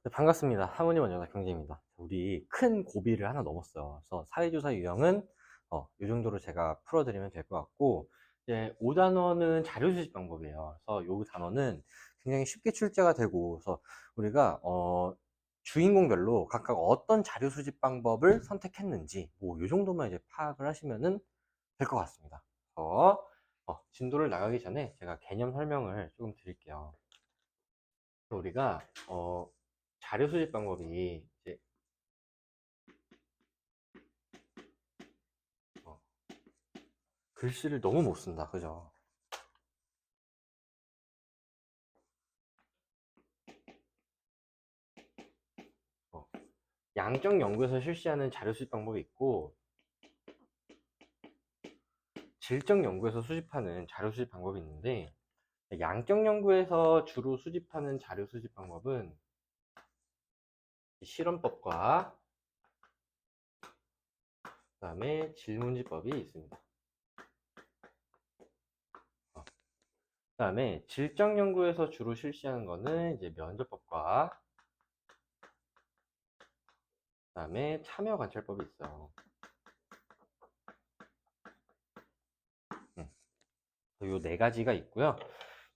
네, 반갑습니다. 사모님 원장사 경재입니다. 우리 큰 고비를 하나 넘었어요. 그래서 사회조사 유형은 이 정도로 제가 풀어드리면 될 것 같고, 이제 5단원은 자료 수집 방법이에요. 그래서 이 단원은 굉장히 쉽게 출제가 되고, 그래서 우리가 주인공별로 각각 어떤 자료 수집 방법을 선택했는지, 뭐 이 정도만 이제 파악을 하시면은 될 것 같습니다. 그래서 진도를 나가기 전에 제가 개념 설명을 조금 드릴게요. 우리가 자료 수집 방법이 이제 어, 글씨를 너무 못 쓴다, 그죠? 어, 양적 연구에서 실시하는 자료 수집 방법이 있고, 질적 연구에서 수집하는 자료 수집 방법이 있는데, 양적 연구에서 주로 수집하는 자료 수집 방법은 실험법과 그다음에 질문지법이 있습니다. 그다음에 질적 연구에서 주로 실시하는 거는 이제 면접법과 그다음에 참여 관찰법이 있어요. 요 네 가지가 있고요.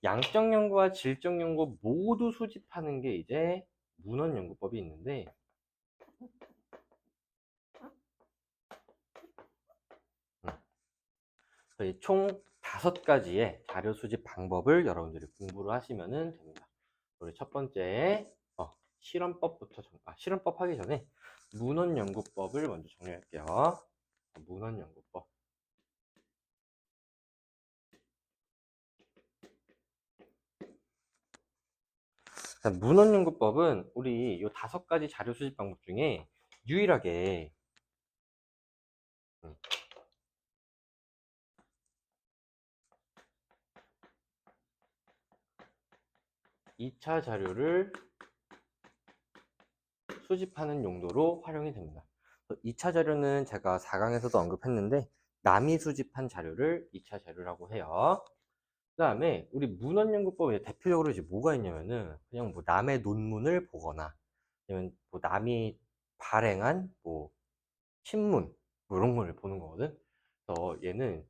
양적 연구와 질적 연구 모두 수집하는 게 이제 문헌 연구법이 있는데, 총 5가지의 자료 수집 방법을 여러분들이 공부를 하시면 됩니다. 우리 첫 번째 실험법부터 실험법 하기 전에 문헌 연구법을 먼저 정리할게요. 문헌 연구법. 문헌 연구법은 우리 요 5가지 자료 수집 방법 중에 유일하게 2차 자료를 수집하는 용도로 활용이 됩니다. 2차 자료는 제가 4강에서도 언급했는데, 남이 수집한 자료를 2차 자료라고 해요. 그 다음에 우리 문헌연구법에 대표적으로 이제 뭐가 있냐면은, 그냥 뭐 남의 논문을 보거나, 아니면 뭐 남이 발행한 뭐 신문, 뭐 이런 걸 보는 거거든. 그래서 얘는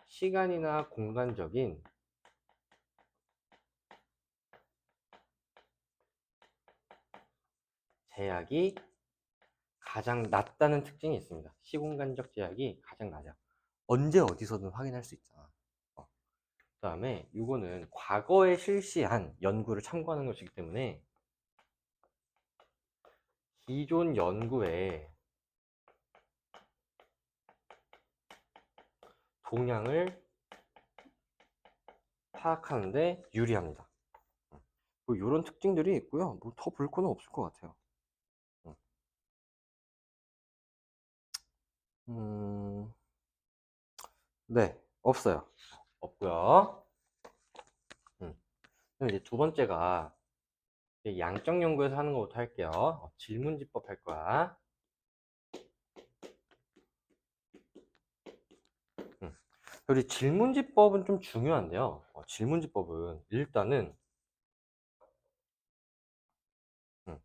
시간이나 공간적인 제약이 가장 낮다는 특징이 있습니다. 시공간적 제약이 가장 낮아. 언제 어디서든 확인할 수 있잖아. 그 다음에 이거는 과거에 실시한 연구를 참고하는 것이기 때문에 기존 연구의 동향을 파악하는데 유리합니다. 뭐 이런 특징들이 있고요. 뭐 더 볼 거는 없을 것 같아요. 음, 네, 없어요. 없고요. 그럼 이제 두 번째가 양적 연구에서 하는 것부터 할게요. 질문지법 할 거야. 우리 질문지법은 좀 중요한데요. 질문지법은 일단은 음,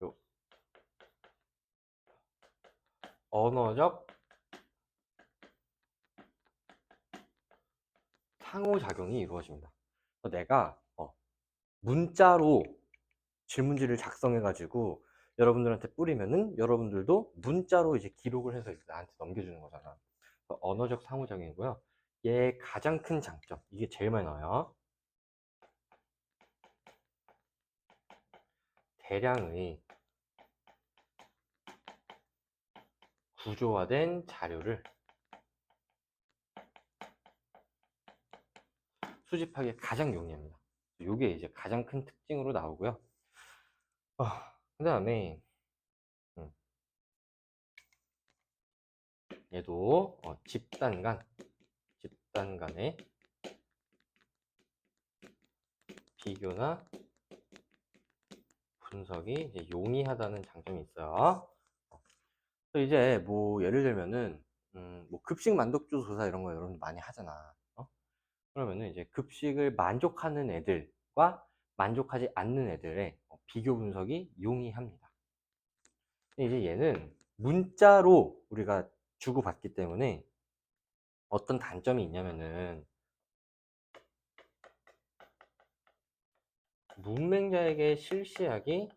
요 언어적 상호작용이 이루어집니다. 내가 문자로 질문지를 작성해 가지고 여러분들한테 뿌리면은 여러분들도 문자로 이제 기록을 해서 이제 나한테 넘겨주는 거잖아. 언어적 상호작용이고요. 얘 가장 큰 장점, 이게 제일 많이 나와요. 대량의 구조화된 자료를 수집하기에 가장 용이합니다. 이게 이제 가장 큰 특징으로 나오고요. 그 다음에 얘도 집단 간의 비교나 분석이 이제 용이하다는 장점이 있어요. 그래서 이제 뭐 예를 들면은 뭐 급식 만족도 조사 이런 거 여러분들 많이 하잖아. 그러면은 이제 급식을 만족하는 애들과 만족하지 않는 애들의 비교 분석이 용이합니다. 이제 얘는 문자로 우리가 주고받기 때문에 어떤 단점이 있냐면은 문맹자에게 실시하기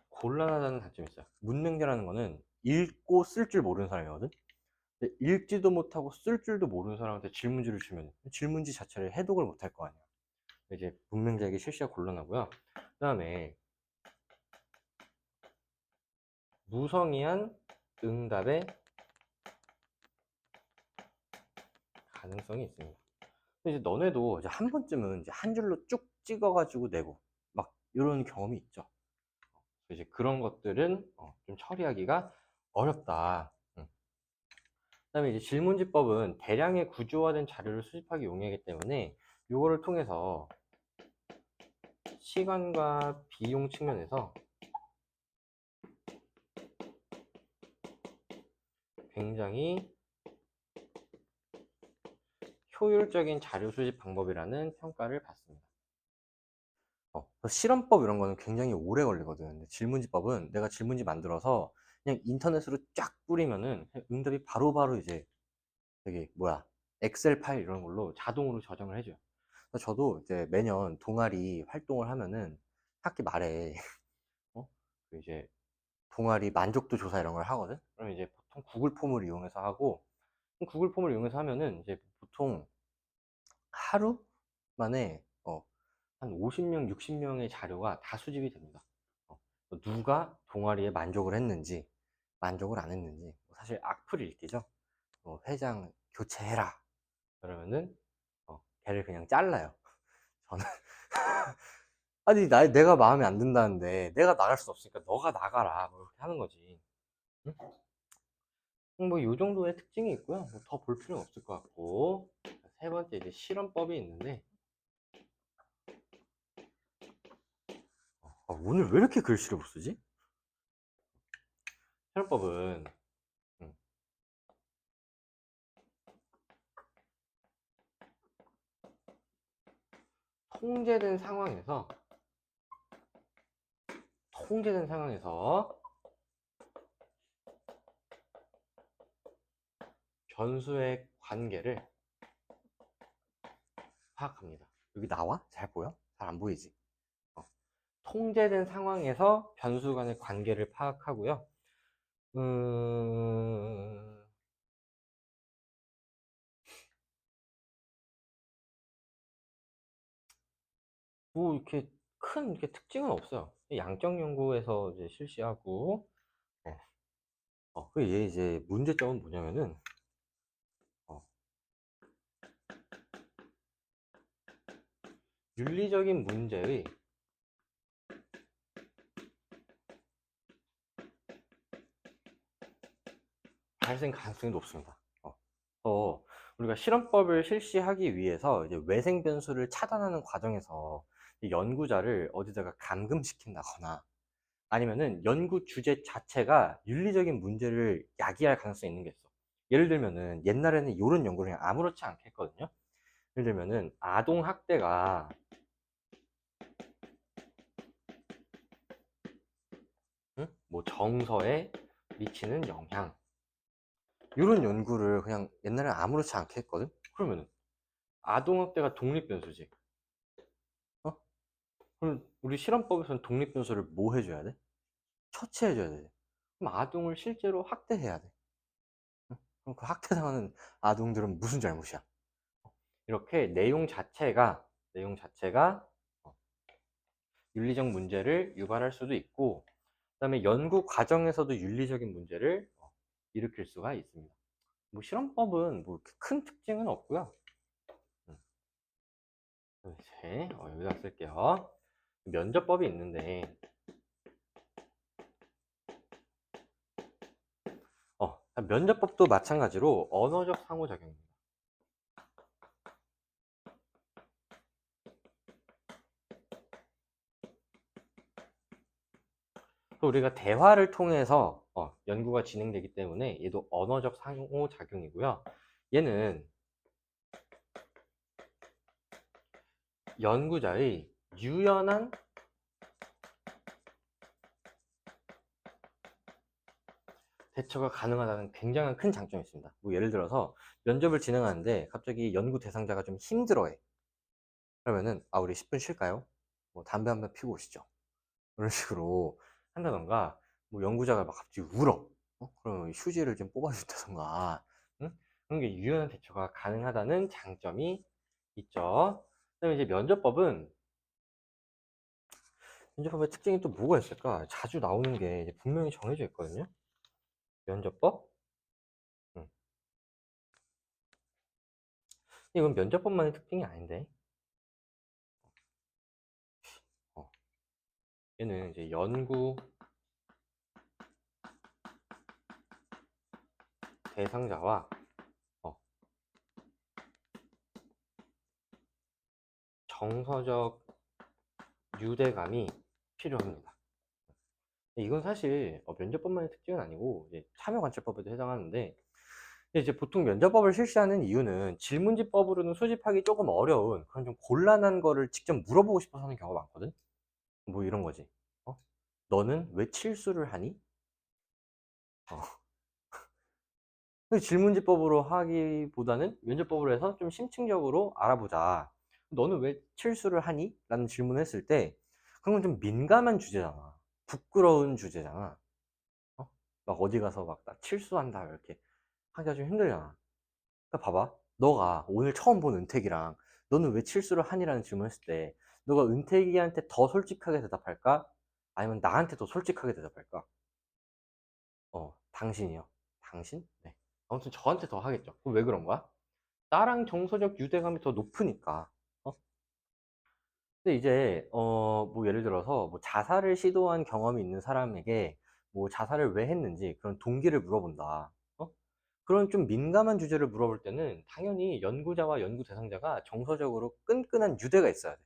곤란하다는 단점이 있어요. 문맹자라는 거는 읽고 쓸 줄 모르는 사람이거든. 근데 읽지도 못하고 쓸 줄도 모르는 사람한테 질문지를 주면 질문지 자체를 해독을 못할 거 아니야. 이제 문맹자에게 실시가 곤란하고요. 그 다음에 무성의한 응답의 가능성이 있습니다. 이제 너네도 이제 한 번쯤은 이제 한 줄로 쭉 찍어가지고 내고 막 이런 경험이 있죠. 이제 그런 것들은 좀 처리하기가 어렵다. 그다음에 이제 질문지법은 대량의 구조화된 자료를 수집하기 용이하기 때문에 이거를 통해서 시간과 비용 측면에서 굉장히 효율적인 자료 수집 방법이라는 평가를 받습니다. 실험법 이런 거는 굉장히 오래 걸리거든. 질문지법은 내가 질문지 만들어서 그냥 인터넷으로 쫙 뿌리면은 응답이 바로바로 이제 되게 뭐야 엑셀 파일 이런 걸로 자동으로 저장을 해줘요. 그래서 저도 이제 매년 동아리 활동을 하면은 학기 말에 그 이제 동아리 만족도 조사 이런 걸 하거든. 그럼 이제 보통 구글 폼을 이용해서 하고 구글 폼을 이용해서 하면은 이제 보통 하루 만에 한 50명, 60명의 자료가 다 수집이 됩니다. 누가 동아리에 만족을 했는지, 만족을 안 했는지. 사실 악플 읽기죠. 회장 교체해라. 그러면은, 걔를 그냥 잘라요. 저는. 아니, 내가 마음에 안 든다는데, 내가 나갈 수 없으니까 너가 나가라. 뭐 이렇게 하는 거지. 응? 뭐, 요 정도의 특징이 있고요. 뭐 더 볼 필요는 없을 것 같고. 세 번째, 이제 실험법이 있는데, 오늘 왜 이렇게 글씨를 못 쓰지? 실험법은 음, 통제된 상황에서 통제된 상황에서 변수의 관계를 파악합니다. 여기 나와? 잘 보여? 잘 안 보이지? 통제된 상황에서 변수 간의 관계를 파악하고요. 뭐 이렇게 큰 이렇게 특징은 없어요. 양적 연구에서 이제 실시하고, 얘 이제 문제점은 뭐냐면은, 어, 윤리적인 문제의 발생 가능성이 높습니다. 우리가 실험법을 실시하기 위해서 이제 외생 변수를 차단하는 과정에서 연구자를 어디다가 감금시킨다거나 아니면은 연구 주제 자체가 윤리적인 문제를 야기할 가능성이 있는 게 있어. 예를 들면은 옛날에는 이런 연구를 그냥 아무렇지 않게 했거든요. 예를 들면은 아동 학대가 뭐 정서에 미치는 영향 이런 연구를 그냥 옛날에 아무렇지 않게 했거든. 그러면은 아동 학대가 독립 변수지. 어? 그럼 우리 실험법에서는 독립 변수를 뭐 해줘야 돼? 처치해줘야 돼. 그럼 아동을 실제로 학대해야 돼. 그럼 그 학대당하는 아동들은 무슨 잘못이야? 이렇게 내용 자체가 윤리적 문제를 유발할 수도 있고, 그다음에 연구 과정에서도 윤리적인 문제를 일으킬 수가 있습니다. 뭐 실험법은 뭐 큰 특징은 없고요. 이제 여기다 쓸게요. 면접법이 있는데, 면접법도 마찬가지로 언어적 상호작용입니다. 또 우리가 대화를 통해서 연구가 진행되기 때문에 얘도 언어적 상호작용이고요. 얘는 연구자의 유연한 대처가 가능하다는 굉장한 큰 장점이 있습니다. 뭐 예를 들어서 면접을 진행하는데 갑자기 연구 대상자가 좀 힘들어해. 그러면은 우리 10분 쉴까요? 뭐 담배 한 번 피고 오시죠. 그런 식으로 한다던가, 뭐 연구자가 막 갑자기 울어. 그러면 휴지를 좀 뽑아준다던가, 응? 그런 게 유연한 대처가 가능하다는 장점이 있죠. 그다음에 이제 면접법의 특징이 또 뭐가 있을까? 자주 나오는 게 이제 분명히 정해져 있거든요. 면접법? 응. 이건 면접법만의 특징이 아닌데. 어, 얘는 이제 연구 대상자와 어, 정서적 유대감이 필요합니다. 이건 사실 면접법만의 특징은 아니고 이제 참여관찰법에도 해당하는데, 이제 보통 면접법을 실시하는 이유는 질문지법으로는 수집하기 조금 어려운 그런 좀 곤란한 거를 직접 물어보고 싶어서 하는 경우가 많거든. 뭐 이런 거지. 너는 왜 칠수를 하니? 어. 질문지법으로 하기보다는 면접법으로 해서 좀 심층적으로 알아보자. 너는 왜 칠수를 하니? 라는 질문을 했을 때 그런 건 좀 민감한 주제잖아. 부끄러운 주제잖아. 어? 막 어디 가서 막 나 칠수한다 이렇게 하기가 좀 힘들잖아. 그러니까 봐봐. 너가 오늘 처음 본 은택이랑 너는 왜 칠수를 하니라는 질문을 했을 때 너가 은택이한테 더 솔직하게 대답할까? 아니면 나한테 더 솔직하게 대답할까? 당신이요. 당신? 네. 아무튼 저한테 더 하겠죠. 그럼 왜 그런 거야? 나랑 정서적 유대감이 더 높으니까. 어? 근데 이제 뭐 예를 들어서 뭐 자살을 시도한 경험이 있는 사람에게 뭐 자살을 왜 했는지 그런 동기를 물어본다. 그런 좀 민감한 주제를 물어볼 때는 당연히 연구자와 연구 대상자가 정서적으로 끈끈한 유대가 있어야 돼.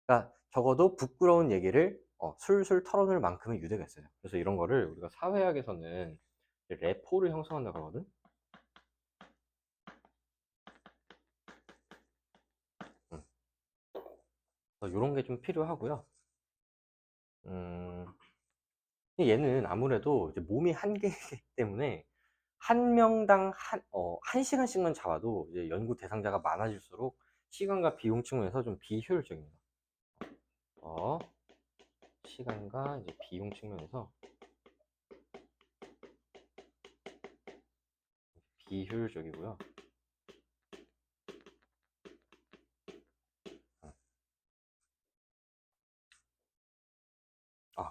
그러니까 적어도 부끄러운 얘기를 술술 털어놓을 만큼의 유대가 있어요. 그래서 이런 거를 우리가 사회학에서는 레포를 형성한다 그러거든. 음. 이런 게 좀 필요하고요. 음, 얘는 아무래도 이제 몸이 한계이기 때문에 한 명당 한 시간씩만 잡아도 이제 연구 대상자가 많아질수록 시간과 비용 측면에서 좀 비효율적입니다. 어, 시간과 이제 비용 측면에서 비효율적이고요.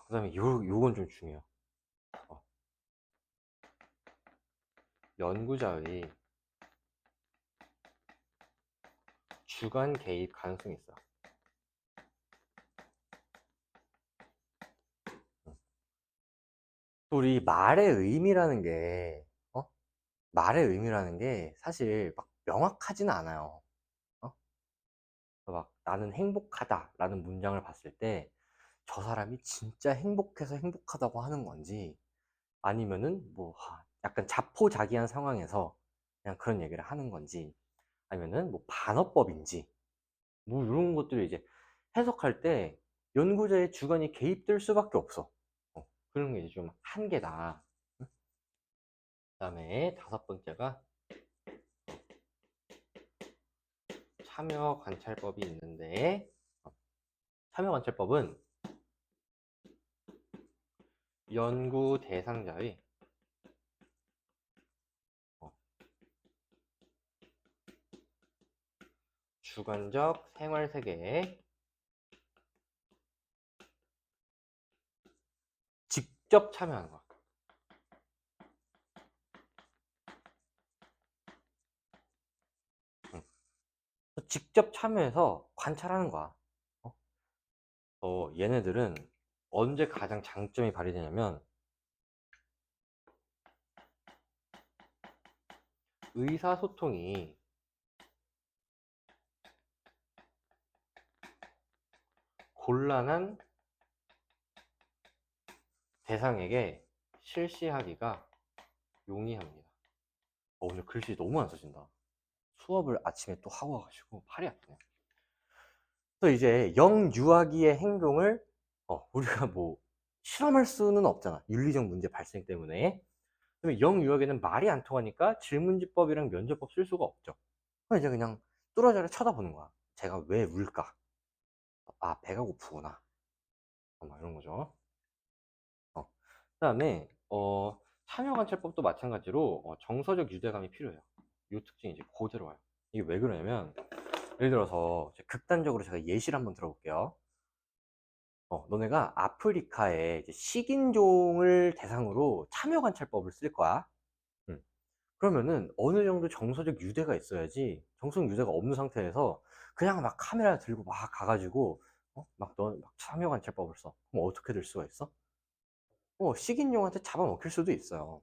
그 다음에 요건 좀 중요해요. 어, 연구자의 주관 개입 가능성이 있어요. 우리 말의 의미라는 게, 말의 의미라는 게 사실 막 명확하지는 않아요. 어? 막 나는 행복하다라는 문장을 봤을 때 저 사람이 진짜 행복해서 행복하다고 하는 건지, 아니면은 뭐 약간 자포자기한 상황에서 그냥 그런 얘기를 하는 건지, 아니면은 뭐 반어법인지, 뭐 이런 것들을 이제 해석할 때 연구자의 주관이 개입될 수밖에 없어. 그런 게 이제 좀 한계다. 그 다음에 다섯 번째가 참여관찰법이 있는데, 참여관찰법은 연구 대상자의 어, 주관적 생활세계에 직접 참여하는 거야. 응. 직접 참여해서 관찰하는 거야. 얘네들은 언제 가장 장점이 발휘되냐면 의사소통이 곤란한 대상에게 실시하기가 용이합니다. 오늘 글씨 너무 안 써진다. 수업을 아침에 또 하고 와가지고 팔이 아프네. 또 이제 영유아기의 행동을 우리가 뭐 실험할 수는 없잖아. 윤리적 문제 발생 때문에. 그러면 영유아기는 말이 안 통하니까 질문지법이랑 면접법 쓸 수가 없죠. 그럼 이제 그냥 뚫어져라 쳐다보는 거야. 제가 왜 울까? 아, 배가 고프구나. 막 이런 거죠. 그다음에 참여관찰법도 마찬가지로 정서적 유대감이 필요해요. 이 특징이 이제 그대로 와요. 이게 왜 그러냐면 예를 들어서 극단적으로 제가 예시를 한번 들어볼게요. 너네가 아프리카의 이제 식인종을 대상으로 참여관찰법을 쓸 거야. 음. 그러면은 어느 정도 정서적 유대가 있어야지. 정서적 유대가 없는 상태에서 그냥 막 카메라 들고 막 가가지고 막 참여관찰법을 써. 그럼 어떻게 될 수가 있어? 식인종한테 잡아먹힐 수도 있어요.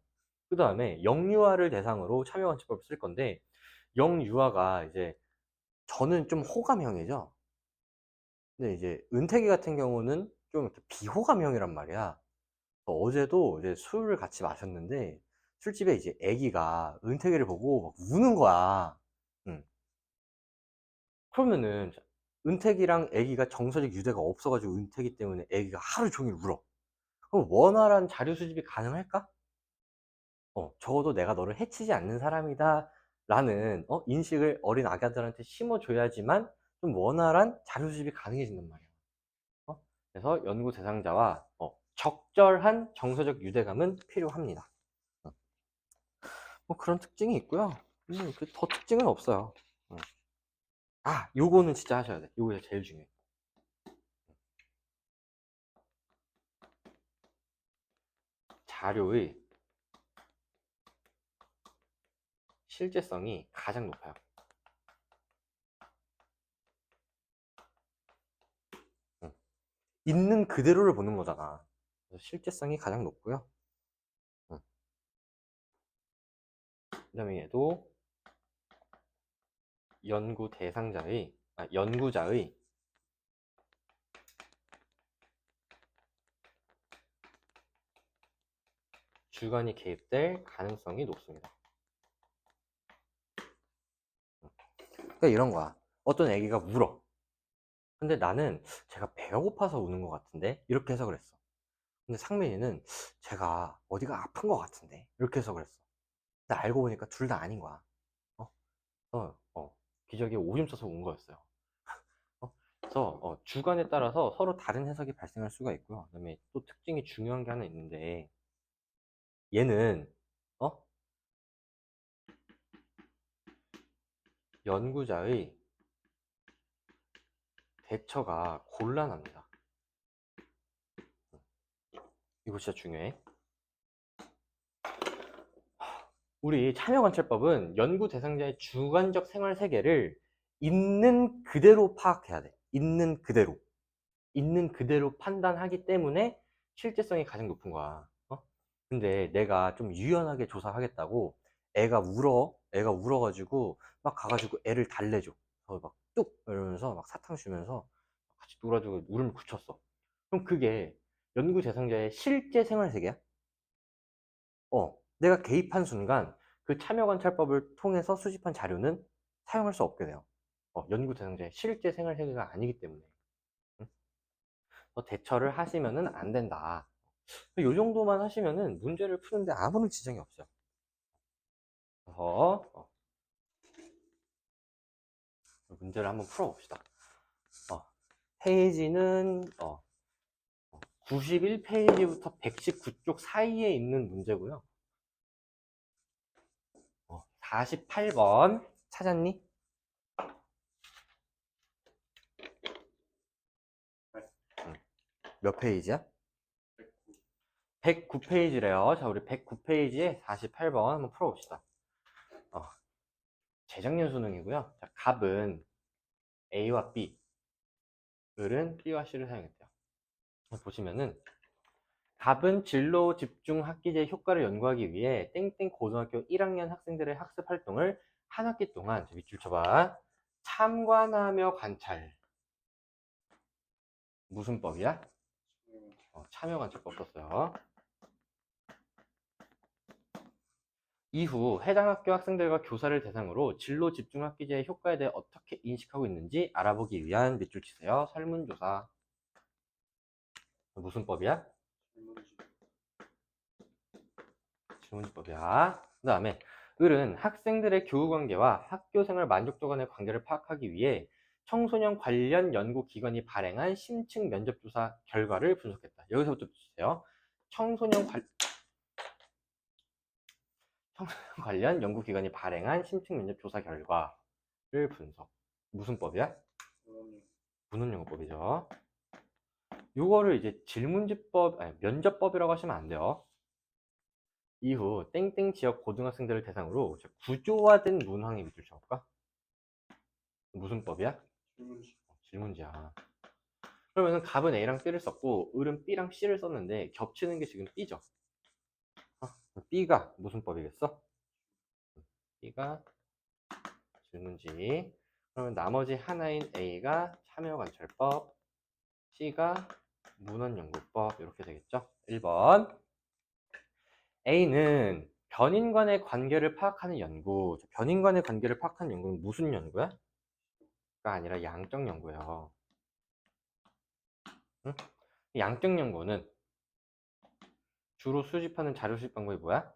그 다음에 영유아를 대상으로 참여관찰법을 쓸 건데, 영유아가 이제 저는 좀 호감형이죠. 근데 이제 은택이 같은 경우는 좀 이렇게 비호감형이란 말이야. 어제도 이제 술을 같이 마셨는데 술집에 이제 애기가 은택이를 보고 막 우는 거야. 응. 그러면은 은택이랑 애기가 정서적 유대가 없어가지고 은택이 때문에 애기가 하루 종일 울어. 그럼 원활한 자료 수집이 가능할까? 적어도 내가 너를 해치지 않는 사람이다 라는 인식을 어린 아가들한테 심어줘야지만 좀 원활한 자료 수집이 가능해진단 말이야. 그래서 연구 대상자와 적절한 정서적 유대감은 필요합니다. 어, 뭐 그런 특징이 있고요. 더 특징은 없어요. 요거는 진짜 하셔야 돼. 요거 제일 중요해. 자료의 실제성이 가장 높아요. 있는 그대로를 보는 거잖아. 그래서 실제성이 가장 높고요. 그 다음에 얘도 연구자의 주관이 개입될 가능성이 높습니다. 그러니까 이런 거야. 어떤 애기가 울어. 근데 나는 제가 배가 고파서 우는 것 같은데 이렇게 해석을 했어. 근데 상민이는 제가 어디가 아픈 것 같은데 이렇게 해석을 했어. 근데 알고 보니까 둘 다 아닌 거야. 어? 기저귀에 오줌 싸서 운 거였어요. 그래서 주관에 따라서 서로 다른 해석이 발생할 수가 있고요. 그다음에 또 특징이 중요한 게 하나 있는데 얘는 어? 연구자의 대처가 곤란합니다. 이거 진짜 중요해. 우리 참여관찰법은 연구 대상자의 주관적 생활 세계를 있는 그대로 파악해야 돼. 있는 그대로. 있는 그대로 판단하기 때문에 실제성이 가장 높은 거야. 근데 내가 좀 유연하게 조사하겠다고 애가 울어가지고 막 가가지고 애를 달래줘. 막 뚝! 이러면서 막 사탕 주면서 같이 놀아주고 울음을 굳혔어. 그럼 그게 연구 대상자의 실제 생활 세계야? 내가 개입한 순간 그 참여관찰법을 통해서 수집한 자료는 사용할 수 없게 돼요. 연구 대상자의 실제 생활 세계가 아니기 때문에. 응? 대처를 하시면은 안 된다. 이 정도만 하시면은 문제를 푸는데 아무런 지장이 없어요. 그래서 문제를 한번 풀어봅시다. 페이지는 91페이지부터 119쪽 사이에 있는 문제고요. 48번 찾았니? 몇 페이지야? 109페이지래요. 자, 우리 109페이지에 48번 한번 풀어봅시다. 재작년 수능이고요. 자, 갑은 A와 B, 을은 B와 C를 사용했대요. 보시면은 갑은 진로 집중 학기제 효과를 연구하기 위해 땡땡 고등학교 1학년 학생들의 학습 활동을 한 학기 동안 밑줄 쳐봐. 참관하며 관찰. 무슨 법이야? 참여 관찰법 썼어요. 이후 해당 학교 학생들과 교사를 대상으로 진로 집중 학기제의 효과에 대해 어떻게 인식하고 있는지 알아보기 위한 밑줄 치세요. 설문조사. 무슨 법이야? 질문지법이야. 그 다음에 을은 학생들의 교우 관계와 학교 생활 만족도 간의 관계를 파악하기 위해 청소년 관련 연구기관이 발행한 심층 면접조사 결과를 분석했다. 여기서부터 주세요. 청소년 관련 연구기관이 발행한 심층 면접조사 결과를 분석. 무슨 법이야? 문헌연구법이죠. 요거를 이제 질문지법, 아니, 면접법이라고 하시면 안 돼요. 이후 땡땡 지역 고등학생들을 대상으로 구조화된 문항의 밑줄 쳐볼까? 무슨 법이야? 질문지야. 그러면은 갑은 A랑 B를 썼고 을은 B랑 C를 썼는데 겹치는 게 지금 B죠. B가 무슨 법이겠어? B가 질문지. 그러면 나머지 하나인 A가 참여관찰법, C가 문헌연구법 이렇게 되겠죠. 1번 A는 변인 간의 관계를 파악하는 연구. 변인 간의 관계를 파악하는 연구는 무슨 연구야? 가 아니라 양적 연구예요. 응? 양적 연구는 주로 수집하는 자료 수집 방법이 뭐야?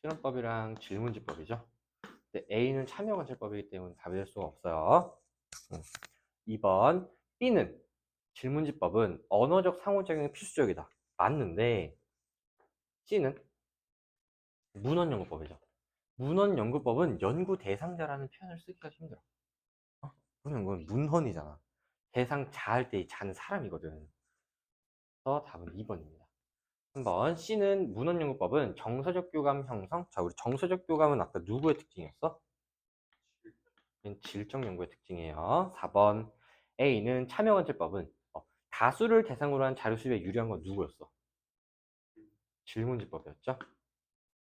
실험법이랑 질문지법이죠. 근데 A는 참여관찰법이기 때문에 답이 될 수가 없어요. 2번 B는 질문지법은 언어적 상호작용이 필수적이다. 맞는데 C는 문헌연구법이죠. 문헌연구법은 연구 대상자라는 표현을 쓰기가 힘들어. 문헌연구는 문헌이잖아. 대상 자할 때 자는 사람이거든. 그래서 답은 2번입니다. 한번 C는 문헌연구법은 정서적 교감 형성. 자, 우리 정서적 교감은 아까 누구의 특징이었어? 질적 연구의 특징이에요. 4번 A는 참여관찰법은 다수를 대상으로 한 자료 수집에 유리한 건 누구였어? 질문지법이었죠.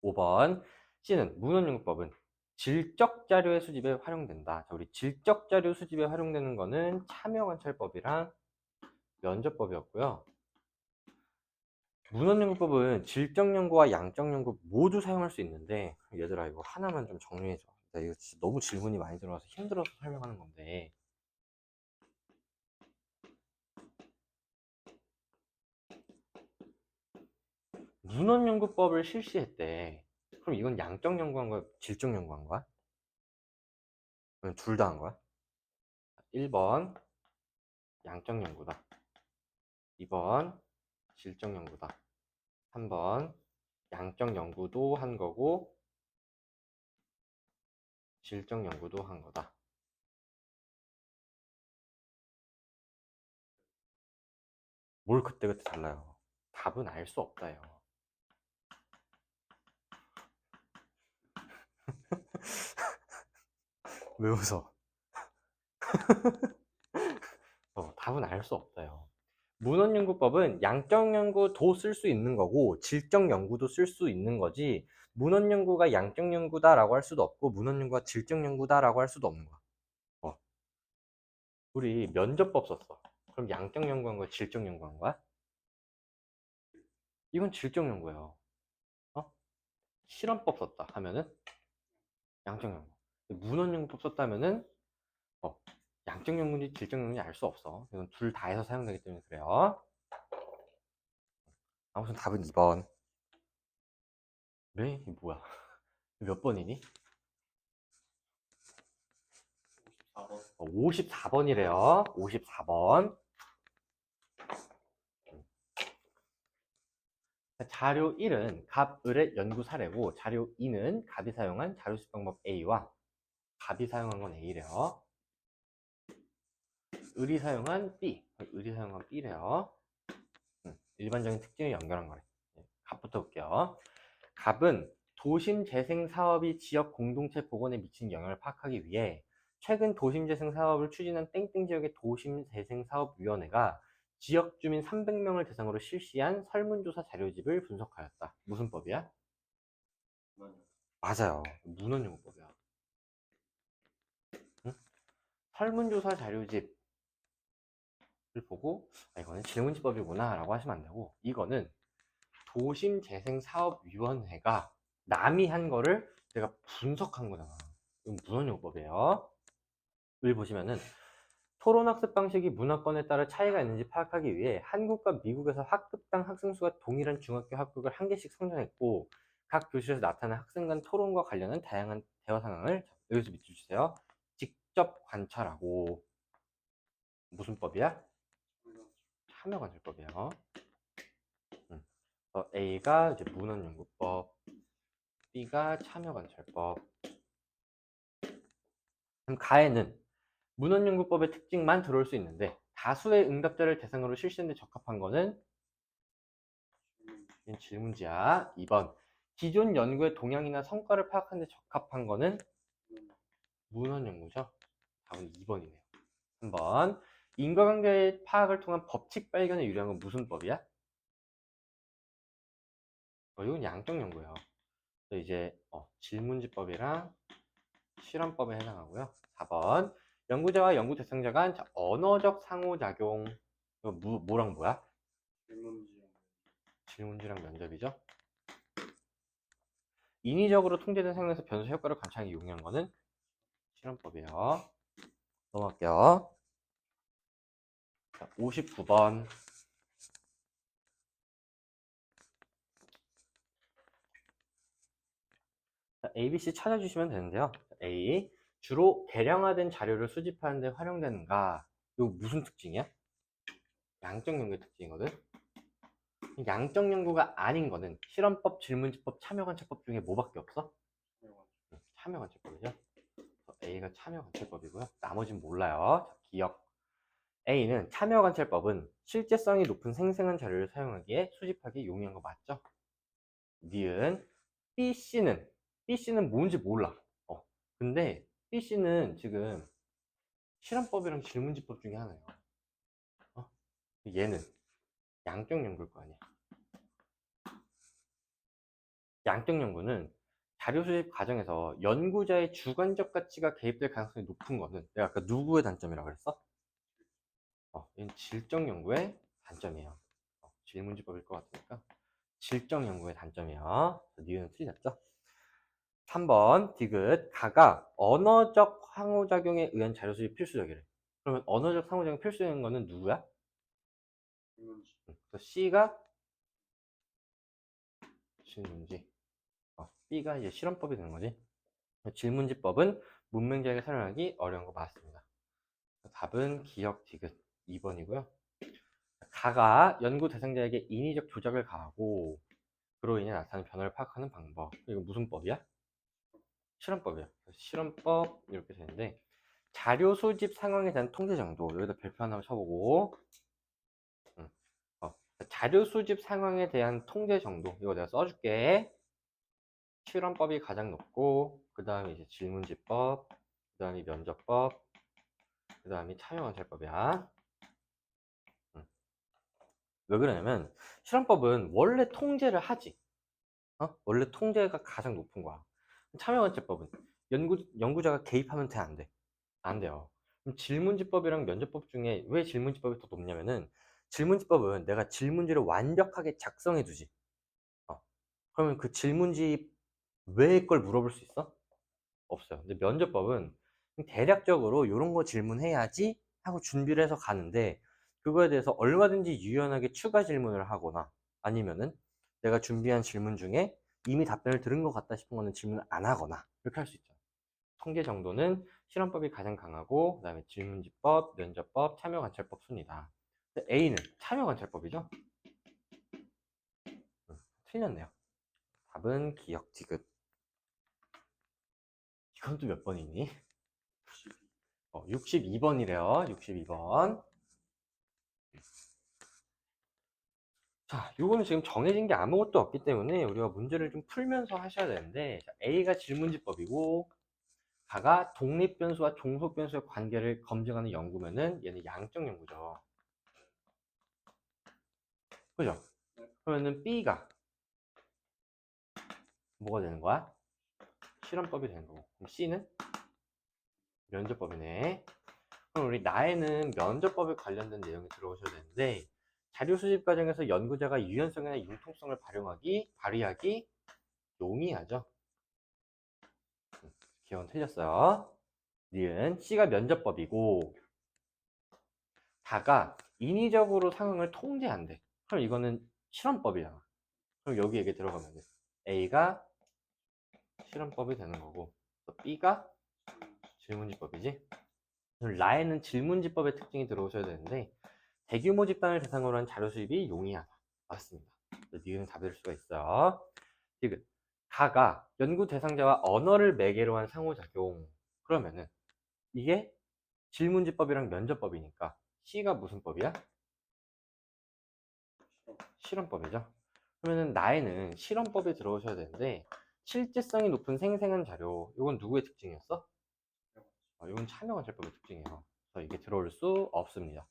5번 C는 문헌연구법은 질적 자료의 수집에 활용된다. 자, 우리 질적 자료 수집에 활용되는 거는 참여관찰법이랑 면접법이었고요. 문헌연구법은 질적 연구와 양적 연구 모두 사용할 수 있는데 얘들아 이거 하나만 좀 정리해줘. 나 이거 진짜 너무 질문이 많이 들어와서 힘들어서 설명하는 건데 문헌연구법을 실시했대. 그럼 이건 양적 연구한 거야? 질적 연구한 거야? 둘 다 한 거야? 1번 양적 연구다. 2번 질적 연구다. 3번 양적 연구도 한 거고 질적 연구도 한 거다. 뭘 그때그때 달라요. 답은 알 수 없다요. 왜 웃어? 답은 알 수 없다요. 문헌연구법은 양적 연구도 쓸 수 있는 거고 질적 연구도 쓸 수 있는 거지 문헌연구가 양적 연구다라고 할 수도 없고 문헌연구가 질적 연구다라고 할 수도 없는 거야. 어. 우리 면접법 썼어. 그럼 양적 연구한 거야? 질적 연구한 거야? 이건 질적 연구예요. 어? 실험법 썼다 하면은 양적 연구. 문헌연구법 썼다 하면은 어, 양적 연구인지 질적 연구인지 알 수 없어. 이건 둘 다 해서 사용되기 때문에 그래요. 아무튼 답은 2번. 네? 이게 뭐야? 몇 번이니? 54번이래요. 54번. 자료 1은 갑, 을의 연구 사례고 자료 2는 갑이 사용한 자료 수집 방법 A와 갑이 사용한 건 A래요. 을이 사용한 B, 을이 사용한 B래요. 일반적인 특징을 연결한 거래. 갑부터 볼게요. 갑은 도심 재생 사업이 지역 공동체 복원에 미친 영향을 파악하기 위해 최근 도심 재생 사업을 추진한 땡땡 지역의 도심 재생 사업 위원회가 지역 주민 300명을 대상으로 실시한 설문조사 자료집을 분석하였다. 무슨 법이야? 맞아요. 문헌연구법이야. 응? 설문조사 자료집을 보고 이거는 질문지법이구나 라고 하시면 안 되고 이거는 도심재생사업위원회가 남이 한 거를 내가 분석한 거잖아. 이건 문헌용법이에요. 여기 보시면은 토론학습 방식이 문화권에 따라 차이가 있는지 파악하기 위해 한국과 미국에서 학급당 학생 수가 동일한 중학교 합격을 한 개씩 성장했고 각 교실에서 나타난 학생 간 토론과 관련한 다양한 대화 상황을 여기서 밑줄 주세요. 직접 관찰하고 무슨 법이야? 참여관찰법이에요. A가 이제 문헌연구법, B가 참여관찰법. 그럼 가에는 문헌연구법의 특징만 들어올 수 있는데 다수의 응답자를 대상으로 실시하는 데 적합한 거는 질문지야. 2번 기존 연구의 동향이나 성과를 파악하는 데 적합한 거는 문헌연구죠. 답은 2번이네요. 3번 인과관계 파악을 통한 법칙 발견에 유리한 건 무슨 법이야? 이건 양적 연구예요. 이제 질문지법이랑 실험법에 해당하고요. 4번 연구자와 연구 대상자 간 언어적 상호작용. 이거 뭐랑 뭐야? 질문지랑 면접이죠. 인위적으로 통제된 상황에서 변수 효과를 관찰하기 용이한 거는 실험법이에요. 넘어갈게요. 59번 ABC 찾아주시면 되는데요. A 주로 개량화된 자료를 수집하는 데 활용되는가? 이거 무슨 특징이야? 양적 연구의 특징이거든. 양적 연구가 아닌 거는 실험법, 질문지법, 참여관찰법 중에 뭐밖에 없어? 참여관찰법이죠. A가 참여관찰법이고요. 나머지는 몰라요. 자, 기억. A는 참여관찰법은 실제성이 높은 생생한 자료를 사용하기에 수집하기 용이한 거 맞죠? 니은 B씨는 뭔지 몰라. 근데 B씨는 지금 실험법이랑 질문지법 중에 하나예요. 얘는 양적 연구일 거 아니야. 양적 연구는 자료 수집 과정에서 연구자의 주관적 가치가 개입될 가능성이 높은 거는 내가 아까 누구의 단점이라고 그랬어? 이건 질적 연구의 단점이에요. 질문지법일 것 같으니까 질적 연구의 단점이에요. 니은은 틀렸죠? 3번 디귿 가가 언어적 상호작용에 의한 자료 수집 필수적이래. 그러면 언어적 상호작용 필수적인 거는 누구야? C가 질문지, B가 이제 실험법이 되는 거지. 질문지법은 문맹자에게 사용하기 어려운 거 맞습니다. 답은 기억 디귿 2번이고요. 가가 연구 대상자에게 인위적 조작을 가하고 그로 인해 나타나는 변화를 파악하는 방법. 이거 무슨 법이야? 실험법이야. 실험법 이렇게 되는데 자료 수집 상황에 대한 통제 정도 여기다 별표 하나 쳐보고 자료 수집 상황에 대한 통제 정도 이거 내가 써줄게. 실험법이 가장 높고 그 다음에 이제 질문지법, 그 다음에 면접법, 그 다음에 참여관찰법이야. 왜 그러냐면 실험법은 원래 통제를 하지. 원래 통제가 가장 높은 거야. 참여관찰법은 연구자가 개입하면 돼, 안 돼? 안 돼요. 그럼 질문지법이랑 면접법 중에 왜 질문지법이 더 높냐면은 질문지법은 내가 질문지를 완벽하게 작성해 두지. 그러면 그 질문지 외의 걸 물어볼 수 있어? 없어요. 근데 면접법은 대략적으로 이런 거 질문해야지 하고 준비를 해서 가는데 그거에 대해서 얼마든지 유연하게 추가 질문을 하거나 아니면은 내가 준비한 질문 중에 이미 답변을 들은 것 같다 싶은 거는 질문을 안 하거나 이렇게 할 수 있죠. 통계 정도는 실험법이 가장 강하고 그 다음에 질문지법, 면접법, 참여관찰법 순이다. A는 참여관찰법이죠? 틀렸네요. 답은 기억 디귿. 이건 또 몇 번이니? 62번이래요. 62번. 자, 요거는 지금 정해진 게 아무것도 없기 때문에 우리가 문제를 좀 풀면서 하셔야 되는데 자, A가 질문지법이고 가가 독립변수와 종속변수의 관계를 검증하는 연구면은 얘는 양적 연구죠. 그죠? 그러면은 B가 뭐가 되는 거야? 실험법이 되는 거고 그럼 C는 면접법이네. 그럼 우리 나에는 면접법에 관련된 내용이 들어오셔야 되는데 자료 수집 과정에서 연구자가 유연성이나 융통성을 발휘하기 용이하죠. 기억은 틀렸어요. 니은 C가 면접법이고 다가 인위적으로 상황을 통제한대. 그럼 이거는 실험법이잖아. 그럼 여기 얘기 들어가면 A가 실험법이 되는 거고 또 B가 질문지법이지. 그럼 라에는 질문지법의 특징이 들어오셔야 되는데 대규모 집단을 대상으로 한 자료 수집이 용이하다. 맞습니다. 니은 답이 될 수가 있어요. 지금 가가 연구 대상자와 언어를 매개로 한 상호작용. 그러면은 이게 질문지법이랑 면접법이니까 C가 무슨 법이야? 실험법이죠. 그러면은 나에는 실험법에 들어오셔야 되는데 실제성이 높은 생생한 자료. 이건 누구의 특징이었어? 이건 참여관찰법의 특징이에요. 그래서 이게 들어올 수 없습니다.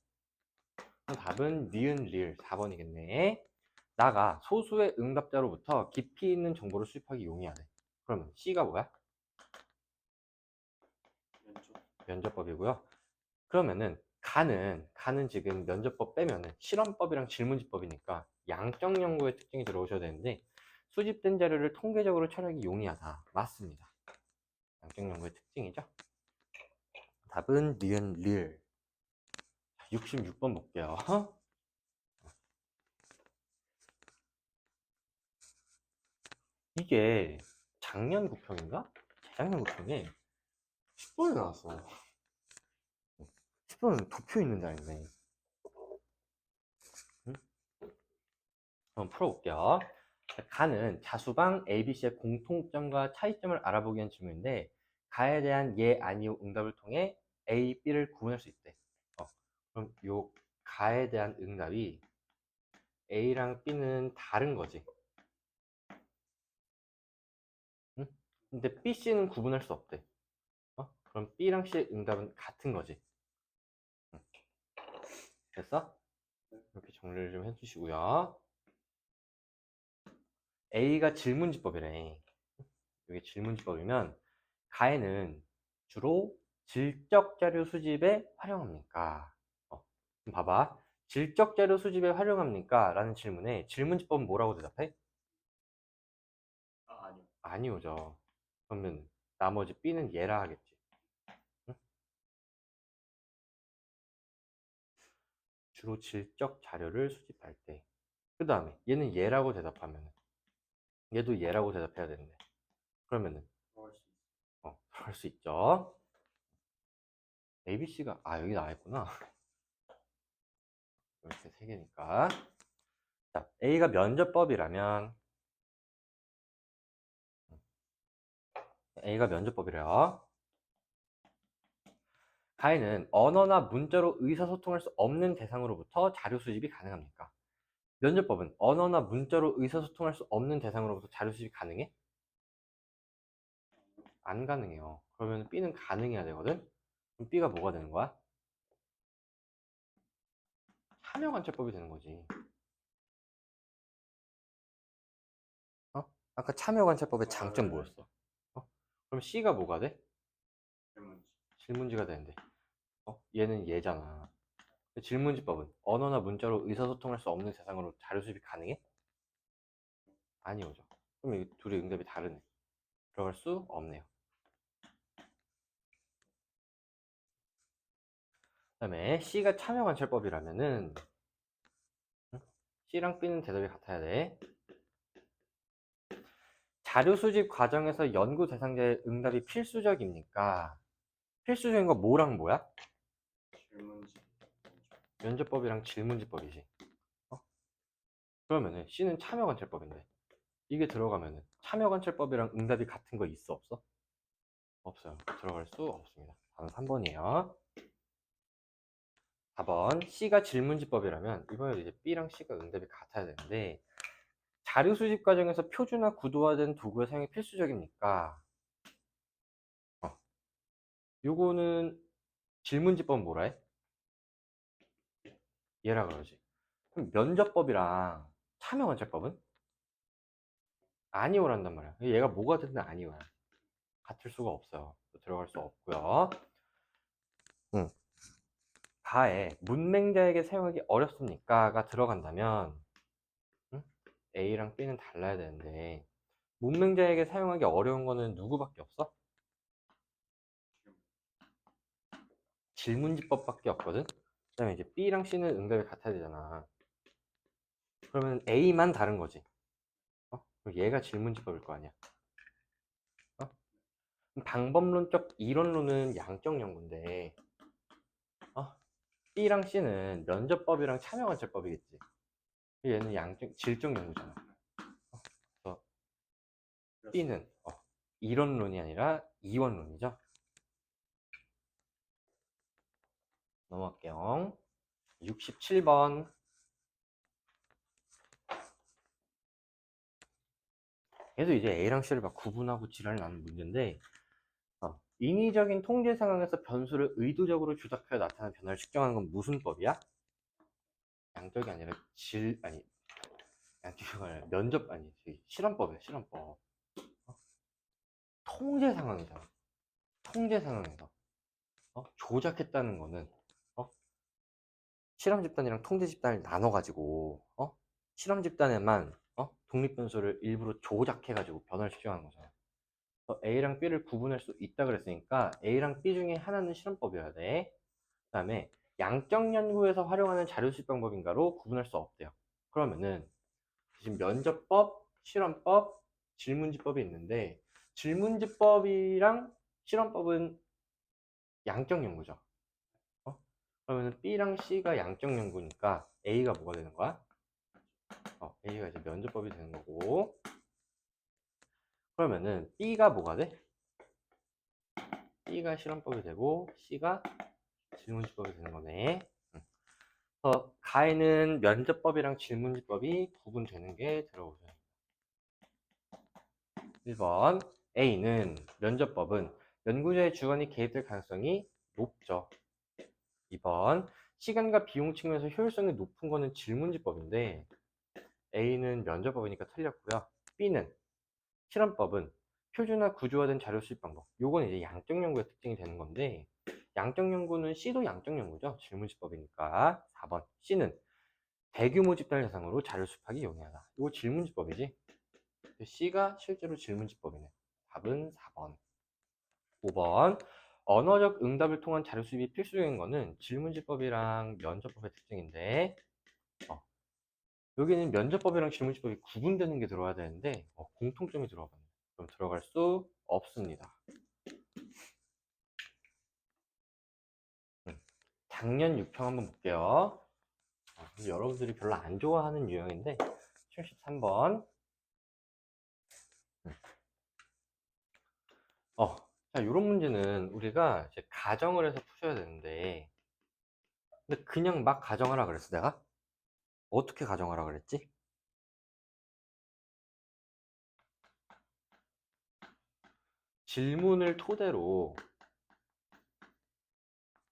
그럼 답은 니은 리을 4번이겠네. 나가 소수의 응답자로부터 깊이 있는 정보를 수집하기 용이하네. 그러면 C가 뭐야? 면접법이고요. 그러면은 가는 지금 면접법 빼면은 실험법이랑 질문지법이니까 양적 연구의 특징이 들어오셔야 되는데 수집된 자료를 통계적으로 처리하기 용이하다. 맞습니다. 양적 연구의 특징이죠. 답은 니은 리을. 66번 볼게요. 이게 작년 구평인가? 재작년 구평에 10번이 나왔어. 10번은 도표 있는 자리네. 응? 한번 풀어볼게요. 가는 자수방 ABC의 공통점과 차이점을 알아보기 위한 질문인데 가에 대한 예, 아니요 응답을 통해 A, B를 구분할 수 있대. 그럼 요 가에 대한 응답이 A랑 B는 다른 거지. 응? 근데 B, C는 구분할 수 없대. 그럼 B랑 C의 응답은 같은 거지. 응. 됐어? 이렇게 정리를 좀 해주시고요. A가 질문지법이래. 이게 질문지법이면 가에는 주로 질적 자료 수집에 활용합니까? 그럼 봐봐. 질적 자료 수집에 활용합니까? 라는 질문에 질문지법은 뭐라고 대답해? 아니요. 아니오죠. 그러면 나머지 B는 예라 하겠지. 응? 주로 질적 자료를 수집할 때. 그 다음에 얘는 예라고 대답하면 얘도 예라고 대답해야 되는데 그러면은 그럴 수 있죠. ABC가 여기 나와있구나. 이렇게 세 개니까. 자, A가 면접법이라면 A가 면접법이래요. 가에는 언어나 문자로 의사소통할 수 없는 대상으로부터 자료 수집이 가능합니까? 면접법은 언어나 문자로 의사소통할 수 없는 대상으로부터 자료 수집이 가능해? 안 가능해요. 그러면 B는 가능해야 되거든? 그럼 B가 뭐가 되는 거야? 참여관찰법이 되는 거지. 아까 참여관찰법의 장점 뭐였어? 그럼 C가 뭐가 돼? 질문지가 되는데. 얘는 얘잖아. 질문지법은 언어나 문자로 의사소통할 수 없는 대상으로 자료 수집이 가능해? 아니오죠. 그럼 이 둘의 응답이 다르네. 들어갈 수 없네요. 그 다음에 C가 참여관찰법이라면은 C랑 B는 대답이 같아야 돼. 자료 수집 과정에서 연구 대상자의 응답이 필수적입니까? 필수적인 거 뭐랑 뭐야? 면접법이랑 질문지법이지. 그러면은 C는 참여관찰법인데 이게 들어가면은 참여관찰법이랑 응답이 같은 거 있어 없어? 없어요. 들어갈 수 없습니다. 다음 3번이에요. 4번 C가 질문지법이라면 이번에 이제 B랑 C가 응답이 같아야 되는데 자료 수집 과정에서 표준화 구도화된 도구의 사용이 필수적입니까? 요거는 질문지법은 뭐라 해? 얘라 그러지. 그럼 면접법이랑 참여관찰법은 아니오란단 말이야. 얘가 뭐가 됐든 아니오야. 같을 수가 없어요. 들어갈 수 없고요. 응. 가에 문맹자에게 사용하기 어렵습니까가 들어간다면 A랑 B는 달라야 되는데 문맹자에게 사용하기 어려운 거는 누구밖에 없어? 질문지법밖에 없거든? 그 다음에 이제 B랑 C는 응답이 같아야 되잖아. 그러면 A만 다른 거지. 그럼 얘가 질문지법일 거 아니야. 방법론적 이론론은 양적 연구인데 B랑 C는 면접법이랑 참여관찰법이겠지. 얘는 양적, 질적 연구잖아. 그래서 B는 이론론이 아니라 이원론이죠. 넘어갈게요. 67번. 얘도 이제 A랑 C를 막 구분하고 지랄 나는 문제인데 인위적인 통제 상황에서 변수를 의도적으로 조작하여 나타나는 변화를 측정하는 건 무슨 법이야? 양적이 아니라 양적이 아니라 면접 아니 실험법이야. 실험법. 통제 상황이잖아. 통제 상황에서 조작했다는 거는 실험 집단이랑 통제 집단을 나눠 가지고 실험 집단에만 독립 변수를 일부러 조작해 가지고 변화를 측정하는 거잖아. A랑 B를 구분할 수 있다 그랬으니까 A랑 B 중에 하나는 실험법이어야 돼. 그 다음에 양적 연구에서 활용하는 자료 수집 방법인가로 구분할 수 없대요. 그러면은 지금 면접법, 실험법, 질문지법이 있는데 질문지법이랑 실험법은 양적 연구죠. 그러면은 B랑 C가 양적 연구니까 A가 뭐가 되는 거야? A가 이제 면접법이 되는 거고 그러면은 B가 뭐가 돼? B가 실험법이 되고 C가 질문지법이 되는 거네. 가에는 면접법이랑 질문지법이 구분되는 게 들어오죠. 1번 A는 면접법은 연구자의 주관이 개입될 가능성이 높죠. 2번 시간과 비용 측면에서 효율성이 높은 거는 질문지법인데 A는 면접법이니까 틀렸고요. B는 실험법은 표준화 구조화된 자료 수집 방법. 요건 이제 양적 연구의 특징이 되는 건데 양적 연구는 C도 양적 연구죠. 질문지법이니까 4번 C는 대규모 집단을 대상으로 자료 수집하기 용이하다. 이거 질문지법이지. C가 실제로 질문지법이네. 답은 4번. 5번 언어적 응답을 통한 자료 수집이 필수적인 거는 질문지법이랑 면접법의 특징인데 여기는 면접법이랑 질문지법이 구분되는 게 들어와야 되는데 공통점이 들어가네. 그럼 들어갈 수 없습니다. 당연 유평 한번 볼게요. 여러분들이 별로 안 좋아하는 유형인데 73번 자, 이런 문제는 우리가 이제 가정을 해서 푸셔야 되는데 근데 그냥 막 가정하라 그랬어 내가? 어떻게 가정하라 그랬지? 질문을 토대로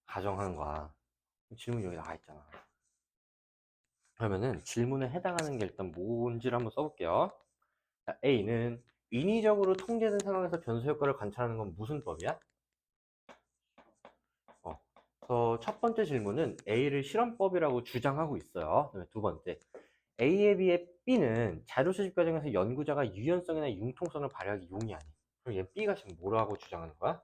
가정하는 거야. 질문이 여기 나와 있잖아. 그러면은 질문에 해당하는 게 일단 뭔지를 한번 써볼게요. 자, A는 인위적으로 통제된 상황에서 변수 효과를 관찰하는 건 무슨 법이야? 그래서 첫 번째 질문은 A를 실험법이라고 주장하고 있어요. 그다음에 두 번째, A에 비해 B는 자료 수집 과정에서 연구자가 유연성이나 융통성을 발휘하기 용이하니. 그럼 얘 B가 지금 뭐라고 주장하는 거야?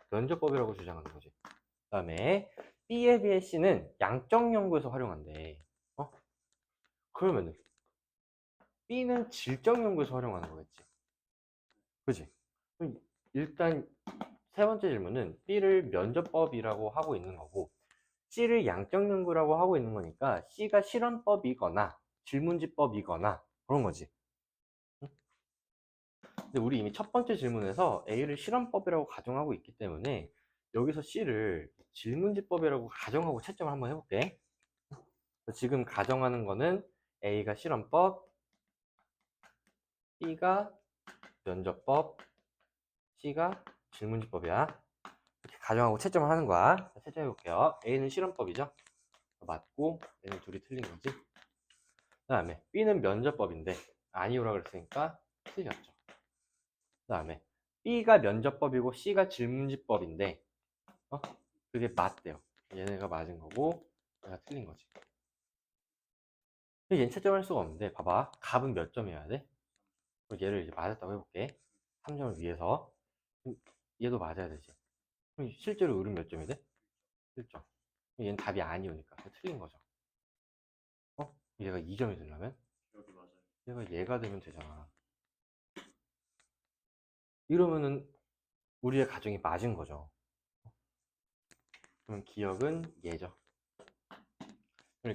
면접법이라고 주장하는 거지. 그 다음에 B에 비해 C는 양적 연구에서 활용한대. 그러면은 B는 질적 연구에서 활용하는 거겠지. 그지? 그럼 일단 세 번째 질문은 B를 면접법이라고 하고 있는 거고 C를 양적 연구라고 하고 있는 거니까 C가 실험법이거나 질문지법이거나 그런 거지. 근데 우리 이미 첫 번째 질문에서 A를 실험법이라고 가정하고 있기 때문에 여기서 C를 질문지법이라고 가정하고 채점을 한번 해볼게. 지금 가정하는 거는 A가 실험법, B가 면접법, C가 질문지법이야. 이렇게 가정하고 채점을 하는 거야. 채점해 볼게요. A는 실험법이죠. 맞고 얘는 둘이 틀린 거지. 그 다음에 B는 면접법인데 아니오라 그랬으니까 틀렸죠. 그 다음에 B가 면접법이고 C가 질문지법인데 그게 맞대요. 얘네가 맞은 거고 얘가 틀린 거지. 근데 얘는 채점할 수가 없는데 봐봐. 값은 몇 점이어야 돼? 그럼 얘를 이제 맞았다고 해볼게. 3점을 위해서. 그럼 얘도 맞아야 되지. 그럼 실제로 을은 몇 점이 돼? 1점. 얘는 답이 아니오니까 틀린 거죠. 얘가 2점이 되려면 얘가 되면 되잖아. 이러면은 우리의 가정이 맞은 거죠. 그럼 기억은 얘죠.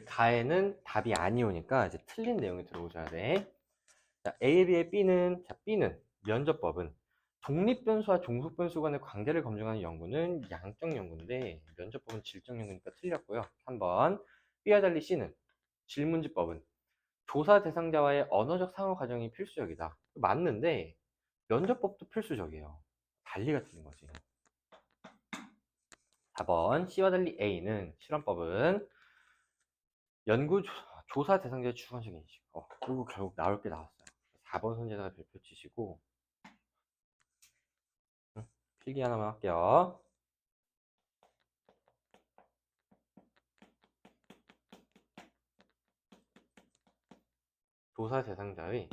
가에는 답이 아니오니까 이제 틀린 내용이 들어오셔야 돼. 자, A, B의 B는 면접법은 독립변수와 종속변수 간의 관계를 검증하는 연구는 양적 연구인데 면접법은 질적 연구니까 틀렸고요. 3번 B와 달리 C는 질문지법은 조사 대상자와의 언어적 상호 과정이 필수적이다. 맞는데 면접법도 필수적이에요. 달리가 틀린 거지. 4번 C와 달리 A는 실험법은 연구 조사 대상자의 주관적 인식. 그리고 결국 나올 게 나왔어요. 4번 선제자가 별표 치시고 필기 하나만 할게요. 조사 대상자의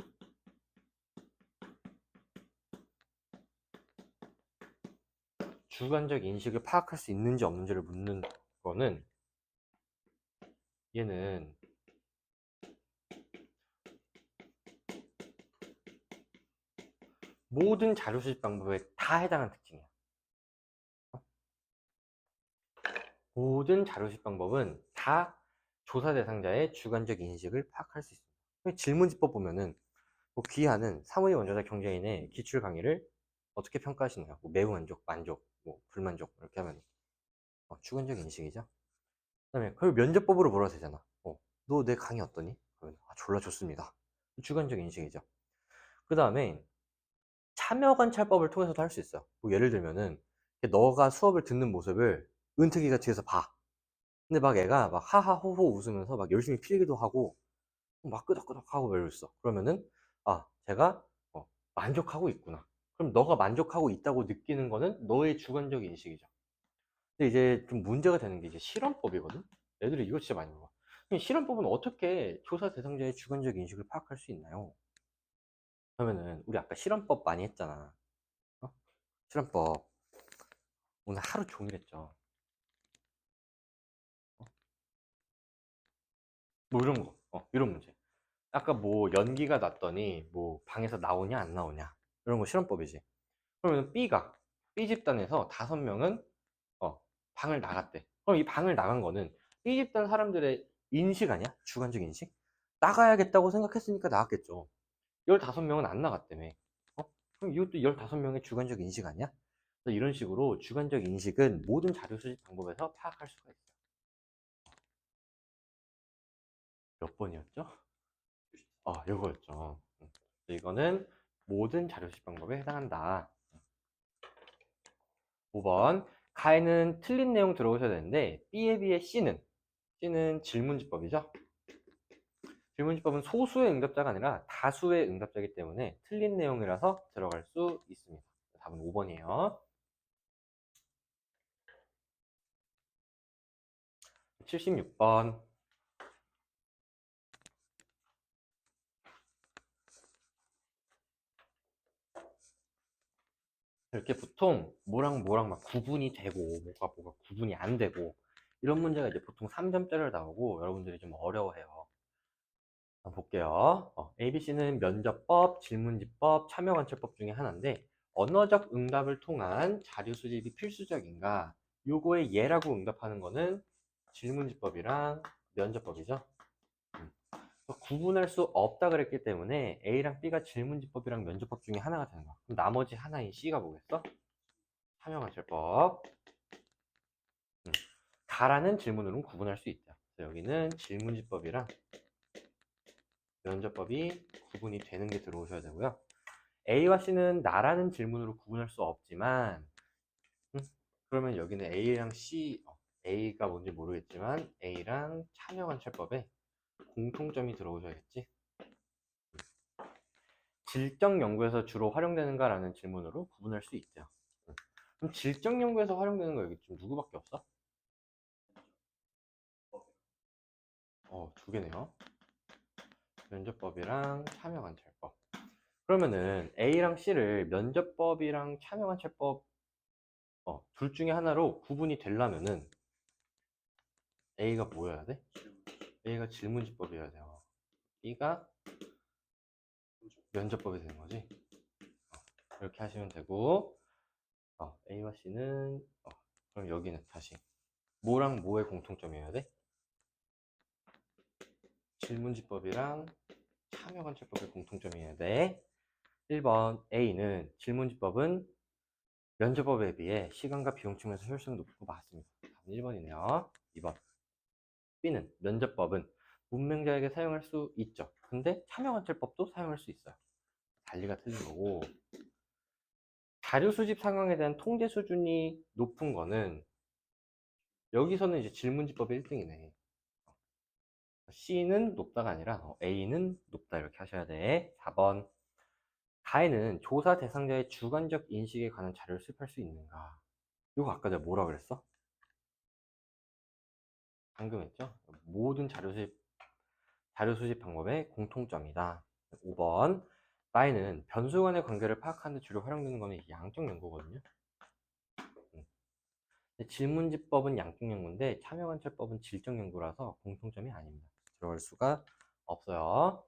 주관적 인식을 파악할 수 있는지 없는지를 묻는 거는 얘는 모든 자료 수집 방법에 다 해당하는 특징이야. 모든 자료 수집 방법은 다 조사 대상자의 주관적 인식을 파악할 수 있습니다. 질문지법 보면은 뭐 귀하는 사무직 원조자 경제인의 기출 강의를 어떻게 평가하시나요? 뭐 매우 만족, 만족, 뭐 불만족 이렇게 하면 주관적 인식이죠. 그다음에 그걸 면접법으로 물어도 되잖아. 너 내 강의 어떠니? 그러면 졸라 좋습니다. 주관적 인식이죠. 그 다음에 참여 관찰법을 통해서도 할 수 있어요. 뭐 예를 들면은 너가 수업을 듣는 모습을 은택이가 뒤에서 봐. 근데 막 애가 막 하하호호 웃으면서 막 열심히 필기도 하고 막 끄덕끄덕하고 막 이러고 있어. 그러면은 제가 만족하고 있구나. 그럼 너가 만족하고 있다고 느끼는 거는 너의 주관적 인식이죠. 근데 이제 좀 문제가 되는 게 이제 실험법이거든. 애들이 이거 진짜 많이 물어봐. 실험법은 어떻게 조사 대상자의 주관적 인식을 파악할 수 있나요? 그러면은 우리 아까 실험법 많이 했잖아. 실험법 오늘 하루 종일 했죠. 뭐 이런 거, 이런 문제. 아까 뭐 연기가 났더니 뭐 방에서 나오냐 안 나오냐 이런 거 실험법이지. 그러면 B 집단에서 5명은 방을 나갔대. 그럼 이 방을 나간 거는 B 집단 사람들의 인식 아니야? 주관적 인식? 나가야겠다고 생각했으니까 나갔겠죠. 15명은 안 나갔다며. 그럼 이것도 15명의 주관적 인식 아니야? 그래서 이런 식으로 주관적 인식은 모든 자료 수집 방법에서 파악할 수가 있어요. 몇 번이었죠? 이거였죠. 이거는 모든 자료 수집 방법에 해당한다. 5번 가에는 틀린 내용 들어오셔야 되는데 B에 비해 C는 질문지법이죠. 질문지법은 소수의 응답자가 아니라 다수의 응답자이기 때문에 틀린 내용이라서 들어갈 수 있습니다. 답은 5번이에요. 76번 이렇게 보통 뭐랑 막 구분이 되고 뭐가 구분이 안 되고 이런 문제가 이제 보통 3점짜리를 나오고 여러분들이 좀 어려워해요. 한번 볼게요. ABC는 면접법, 질문지법, 참여관찰법 중에 하나인데 언어적 응답을 통한 자료 수집이 필수적인가? 요거의 예라고 응답하는 거는 질문지법이랑 면접법이죠. 구분할 수 없다 그랬기 때문에 A랑 B가 질문지법이랑 면접법 중에 하나가 되는 거야. 그럼 나머지 하나인 C가 뭐겠어? 참여관찰법. 가라는 질문으로는 구분할 수 있죠. 여기는 질문지법이랑 면접법이 구분이 되는 게 들어오셔야 되고요. A와 C는 나라는 질문으로 구분할 수 없지만 그러면 여기는 A랑 C, A가 뭔지 모르겠지만 A랑 참여관찰법에 공통점이 들어오셔야겠지. 질적 연구에서 주로 활용되는가라는 질문으로 구분할 수 있죠. 그럼 질적 연구에서 활용되는 거 여기 지금 누구밖에 없어? 두 개네요. 면접법이랑 참여관찰법. 그러면은 A랑 C를 면접법이랑 참여관찰법 둘 중에 하나로 구분이 되려면은 A가 뭐여야 돼? A가 질문지법이어야 돼요. B가 면접법이 되는 거지. 이렇게 하시면 되고, A와 C는 그럼 여기는 다시 뭐랑 뭐의 공통점이어야 돼? 질문지법이랑 참여관찰법의 공통점이어야 돼. 1번 A는 질문지법은 면접법에 비해 시간과 비용 측면에서 효율성이 높고 맞습니다. 답은 1번이네요. 2번 B는 면접법은 문맹자에게 사용할 수 있죠. 근데 참여관찰법도 사용할 수 있어요. 달리가 틀린 거고, 자료 수집 상황에 대한 통제 수준이 높은 거는 여기서는 이제 질문지법이 1등이네. C는 높다가 아니라 A는 높다 이렇게 하셔야 돼. 4번 가해는 조사 대상자의 주관적 인식에 관한 자료를 수집할 수 있는가? 이거 아까 내가 뭐라 그랬어? 방금 했죠? 모든 자료 수집 방법의 공통점이다. 5번 가해는 변수 간의 관계를 파악하는 데 주로 활용되는 거는 양적 연구거든요. 질문지법은 양적 연구인데 참여관찰법은 질적 연구라서 공통점이 아닙니다. 들어갈 수가 없어요.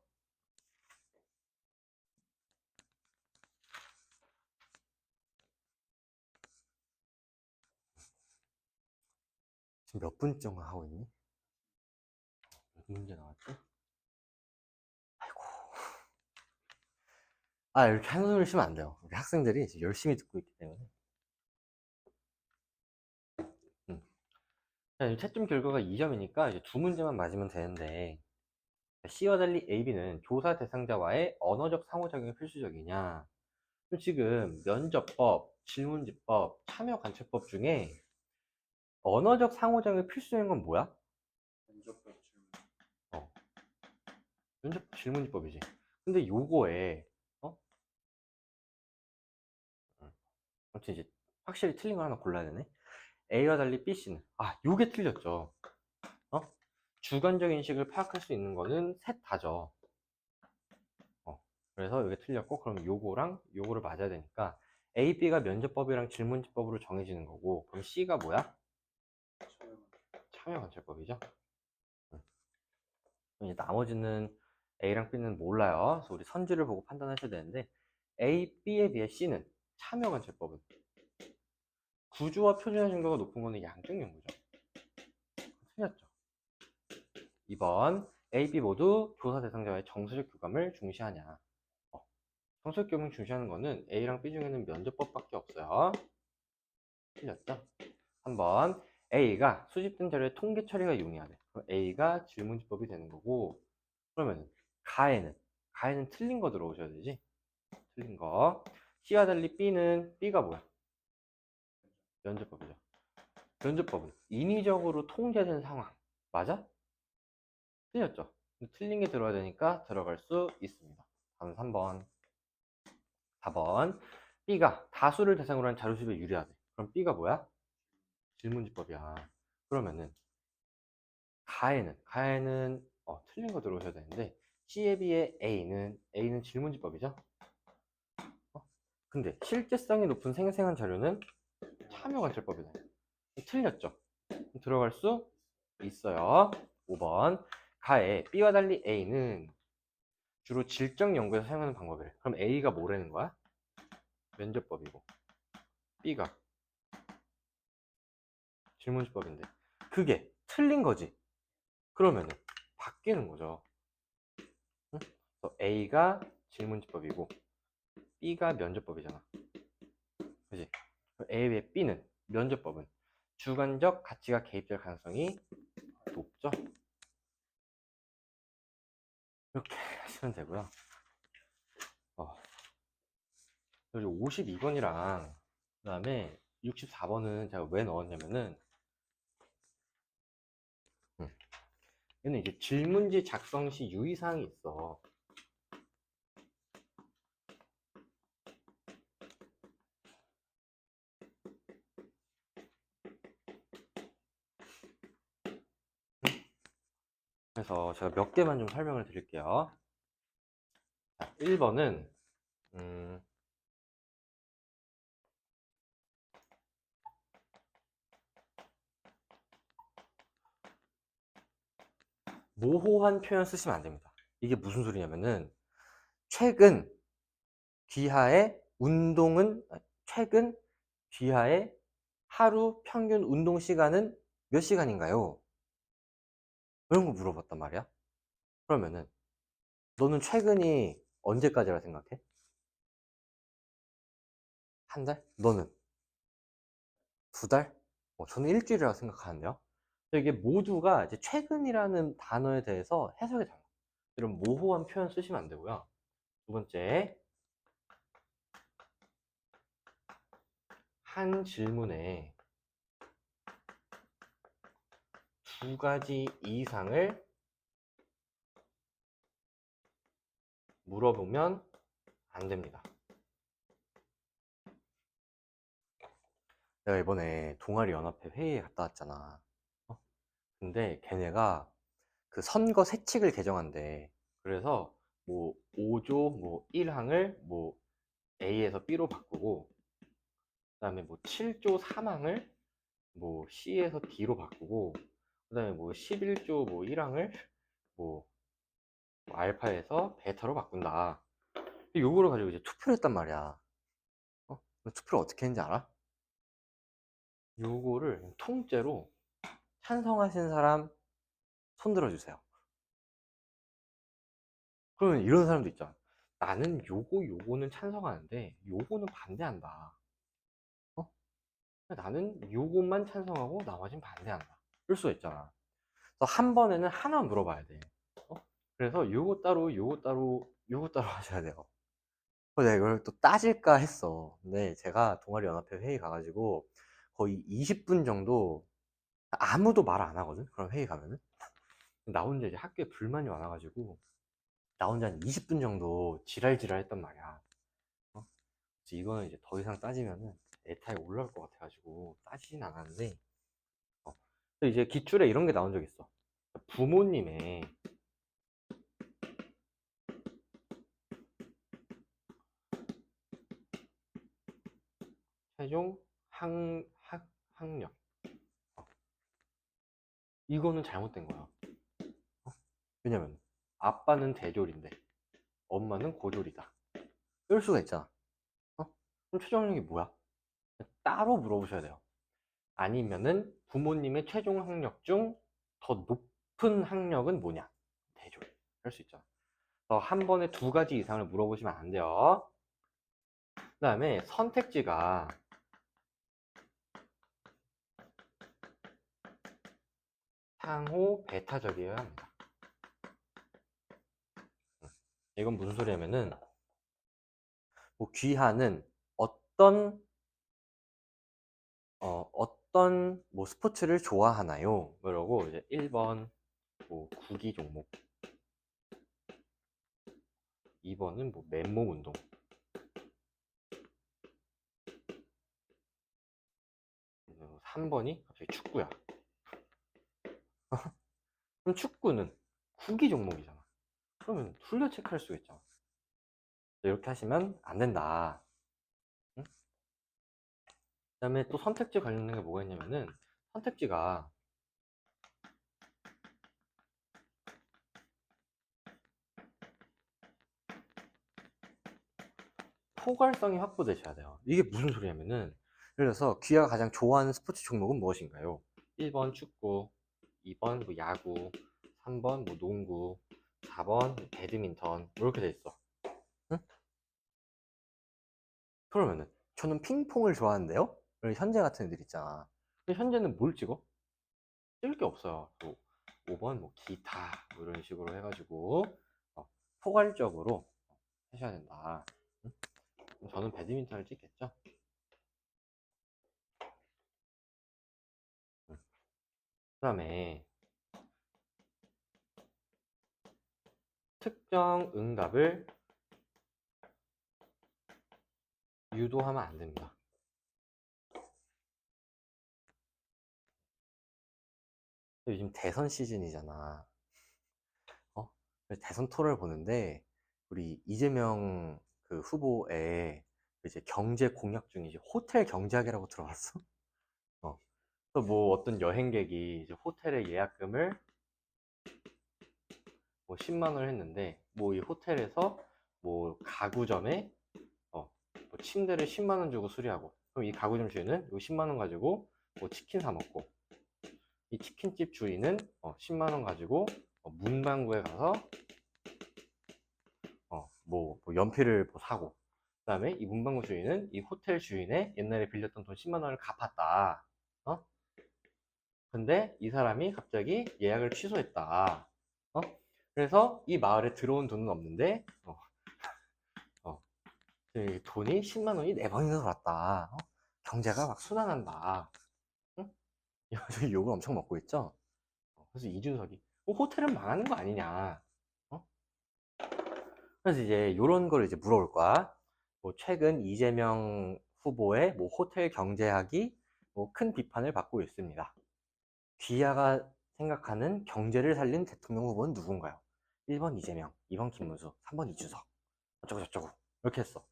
지금 몇 분째 하고 있니? 몇 문제 나왔지? 아이고. 이렇게 한숨을 쉬면 안 돼요. 우리 학생들이 지금 열심히 듣고 있기 때문에. 음. 자, 채점 결과가 2점이니까 이제 두 문제만 맞으면 되는데, C와 달리 A, B는 조사 대상자와의 언어적 상호작용이 필수적이냐? 그럼 지금 면접법, 질문지법, 참여관찰법 중에 언어적 상호작용이 필수적인 건 뭐야? 면접법 질문. 어, 면접법, 질문지법이지. 근데 요거에 아무튼 이제 확실히 틀린 거 하나 골라야 되네. A와 달리 B, C는 요게 틀렸죠. 주관적 인식을 파악할 수 있는 거는 셋 다죠. 그래서 이게 틀렸고, 그럼 요거랑 요거를 맞아야 되니까 A, B가 면접법이랑 질문지법으로 정해지는 거고, 그럼 C가 뭐야? 참여관찰법이죠. 이제 나머지는 A랑 B는 몰라요. 그래서 우리 선지를 보고 판단하셔야 되는데, A, B에 비해 C는 참여관찰법은 구조와 표준화 정도가 높은 거는 양적 연구죠. 틀렸죠. 2번 A, B 모두 조사 대상자와의 정서적 교감을 중시하냐. 정서적 교감을 중시하는 거는 A랑 B 중에는 면접법밖에 없어요. 틀렸죠. 3번 A가 수집된 자료의 통계 처리가 용이하대. 그럼 A가 질문지법이 되는 거고, 그러면 가해는 틀린 거 들어오셔야 되지. 틀린 거. C와 달리 B가 뭐야? 면접법이죠. 면접법은 인위적으로 통제된 상황. 맞아? 틀렸죠. 틀린 게 들어야 되니까 들어갈 수 있습니다. 다음 3번. 4번 B가 다수를 대상으로 한 자료 수집에 유리하대. 그럼 B가 뭐야? 질문지법이야. 그러면은 가해는 틀린 거 들어오셔야 되는데 C에 비해 A는 질문지법이죠. 근데 실제성이 높은 생생한 자료는 참여관찰법이다. 틀렸죠. 들어갈 수 있어요. 5번 가해 B와 달리 A는 주로 질적 연구에서 사용하는 방법이래. 그럼 A가 뭐라는 거야? 면접법이고 B가 질문지법인데 그게 틀린 거지. 그러면은 바뀌는 거죠. 응? 그래서 A가 질문지법이고 B가 면접법이잖아. 그지? A의 B는 면접법은 주관적 가치가 개입될 가능성이 높죠. 이렇게 하시면 되고요. 여기 52번이랑 그 다음에 64번은 제가 왜 넣었냐면은 얘는 이제 질문지 작성 시 유의사항이 있어. 그래서 제가 몇 개만 좀 설명을 드릴게요. 1번은 모호한 표현 쓰시면 안 됩니다. 이게 무슨 소리냐면은 최근 귀하의 운동은 최근 귀하의 하루 평균 운동 시간은 몇 시간인가요? 이런 거 물어봤단 말이야. 그러면은 너는 최근이 언제까지라 생각해? 한 달? 너는? 두 달? 저는 일주일이라고 생각하는데요. 이게 모두가 이제 최근이라는 단어에 대해서 해석이 달라요. 이런 모호한 표현 쓰시면 안 되고요. 두 번째, 한 질문에 두 가지 이상을 물어보면 안 됩니다. 내가 이번에 동아리 연합회 회의에 갔다 왔잖아. 근데 걔네가 그 선거 세칙을 개정한대. 그래서 뭐 5조 뭐 1항을 뭐 A에서 B로 바꾸고, 그다음에 뭐 7조 3항을 뭐 C에서 D로 바꾸고, 그다음에 뭐 11조 뭐 1항을 뭐 알파에서 베타로 바꾼다. 요거를 가지고 이제 투표를 했단 말이야. 투표를 어떻게 했는지 알아? 요거를 통째로 찬성하신 사람 손 들어주세요. 그러면 이런 사람도 있잖아. 나는 요거는 찬성하는데 요거는 반대한다. 어? 나는 요것만 찬성하고 나머진 반대한다. 그럴 수가 있잖아. 그래서 한 번에는 하나 물어봐야 돼. 어? 그래서 요거 따로 요거 따로 요거 따로 하셔야 돼요. 그래서 내가 이걸 또 따질까 했어. 근데 제가 동아리 연합회 회의 가가지고 거의 20분 정도 아무도 말 안 하거든. 그럼 회의 가면은 나 혼자 이제 학교에 불만이 많아가지고 나 혼자 한 20분 정도 지랄지랄 했단 말이야. 그래서 이거는 이제 더 이상 따지면은 에타에 올라올 것 같아가지고 따지진 않았는데, 근데 이제 기출에 이런 게 나온 적 있어. 부모님의 최종 학력. 이거는 잘못된 거야. 왜냐면 아빠는 대졸인데 엄마는 고졸이다. 이럴 수가 있잖아. 그럼 최종 학력이 뭐야? 따로 물어보셔야 돼요. 아니면은 부모님의 최종 학력 중 더 높은 학력은 뭐냐? 대졸. 할 수 있죠. 한 번에 두 가지 이상을 물어보시면 안 돼요. 그 다음에 선택지가 상호 배타적이어야 합니다. 이건 무슨 소리냐면은 뭐 귀하는 어떤 어떤 뭐 스포츠를 좋아하나요? 그러고 이제 1번 뭐 구기 종목, 2번은 뭐 맨몸 운동, 3번이 갑자기 축구야. 그럼 축구는 구기 종목이잖아. 그러면 둘 다 체크할 수가 있잖아. 이렇게 하시면 안 된다. 응? 그다음에 또 선택지 관련된 게 뭐가 있냐면은 선택지가 포괄성이 확보되셔야 돼요. 이게 무슨 소리냐면은 예를 들어서 귀하가 가장 좋아하는 스포츠 종목은 무엇인가요? 1번 축구, 2번 뭐 야구, 3번 뭐 농구, 4번 배드민턴 이렇게 돼 있어. 응? 그러면은 저는 핑퐁을 좋아하는데요? 그리고 현재 같은 애들 있잖아. 근데 현재는 뭘 찍어? 찍을 게 없어요. 뭐 5번 뭐 기타 뭐 이런 식으로 해가지고 포괄적으로 하셔야 된다. 응? 저는 배드민턴을 찍겠죠? 응. 그다음에 특정 응답을 유도하면 안 됩니다. 요즘 대선 시즌이잖아. 그래서 대선 토론을 보는데 우리 이재명 그 후보의 이제 경제 공약 중에 이제 호텔 경제학이라고 들어봤어? 어. 그래서 뭐 어떤 여행객이 이제 호텔의 예약금을 뭐 10만 원을 했는데 뭐 이 호텔에서 뭐 가구점에 뭐 침대를 10만 원 주고 수리하고 그럼 이 가구점 주인은 이 10만 원 가지고 뭐 치킨 사 먹고 이 치킨집 주인은 10만 원 가지고 문방구에 가서 뭐 연필을 뭐 사고 그 다음에 이 문방구 주인은 이 호텔 주인의 옛날에 빌렸던 돈 10만 원을 갚았다. 어? 근데 이 사람이 갑자기 예약을 취소했다. 어? 그래서 이 마을에 들어온 돈은 없는데 어, 그 돈이 10만 원이 네 방이나 들어왔다. 경제가 막 순환한다. 응? 이거 욕을 엄청 먹고 있죠. 그래서 이준석이 호텔은 망하는 거 아니냐. 어? 그래서 이제 이런 걸 이제 물어볼 거야. 뭐 최근 이재명 후보의 뭐 호텔 경제학이 뭐 큰 비판을 받고 있습니다. 귀하가 생각하는 경제를 살린 대통령 후보는 누군가요? 1번 이재명, 2번 김문수, 3번 이준석. 어쩌고 저쩌고. 이렇게 했어.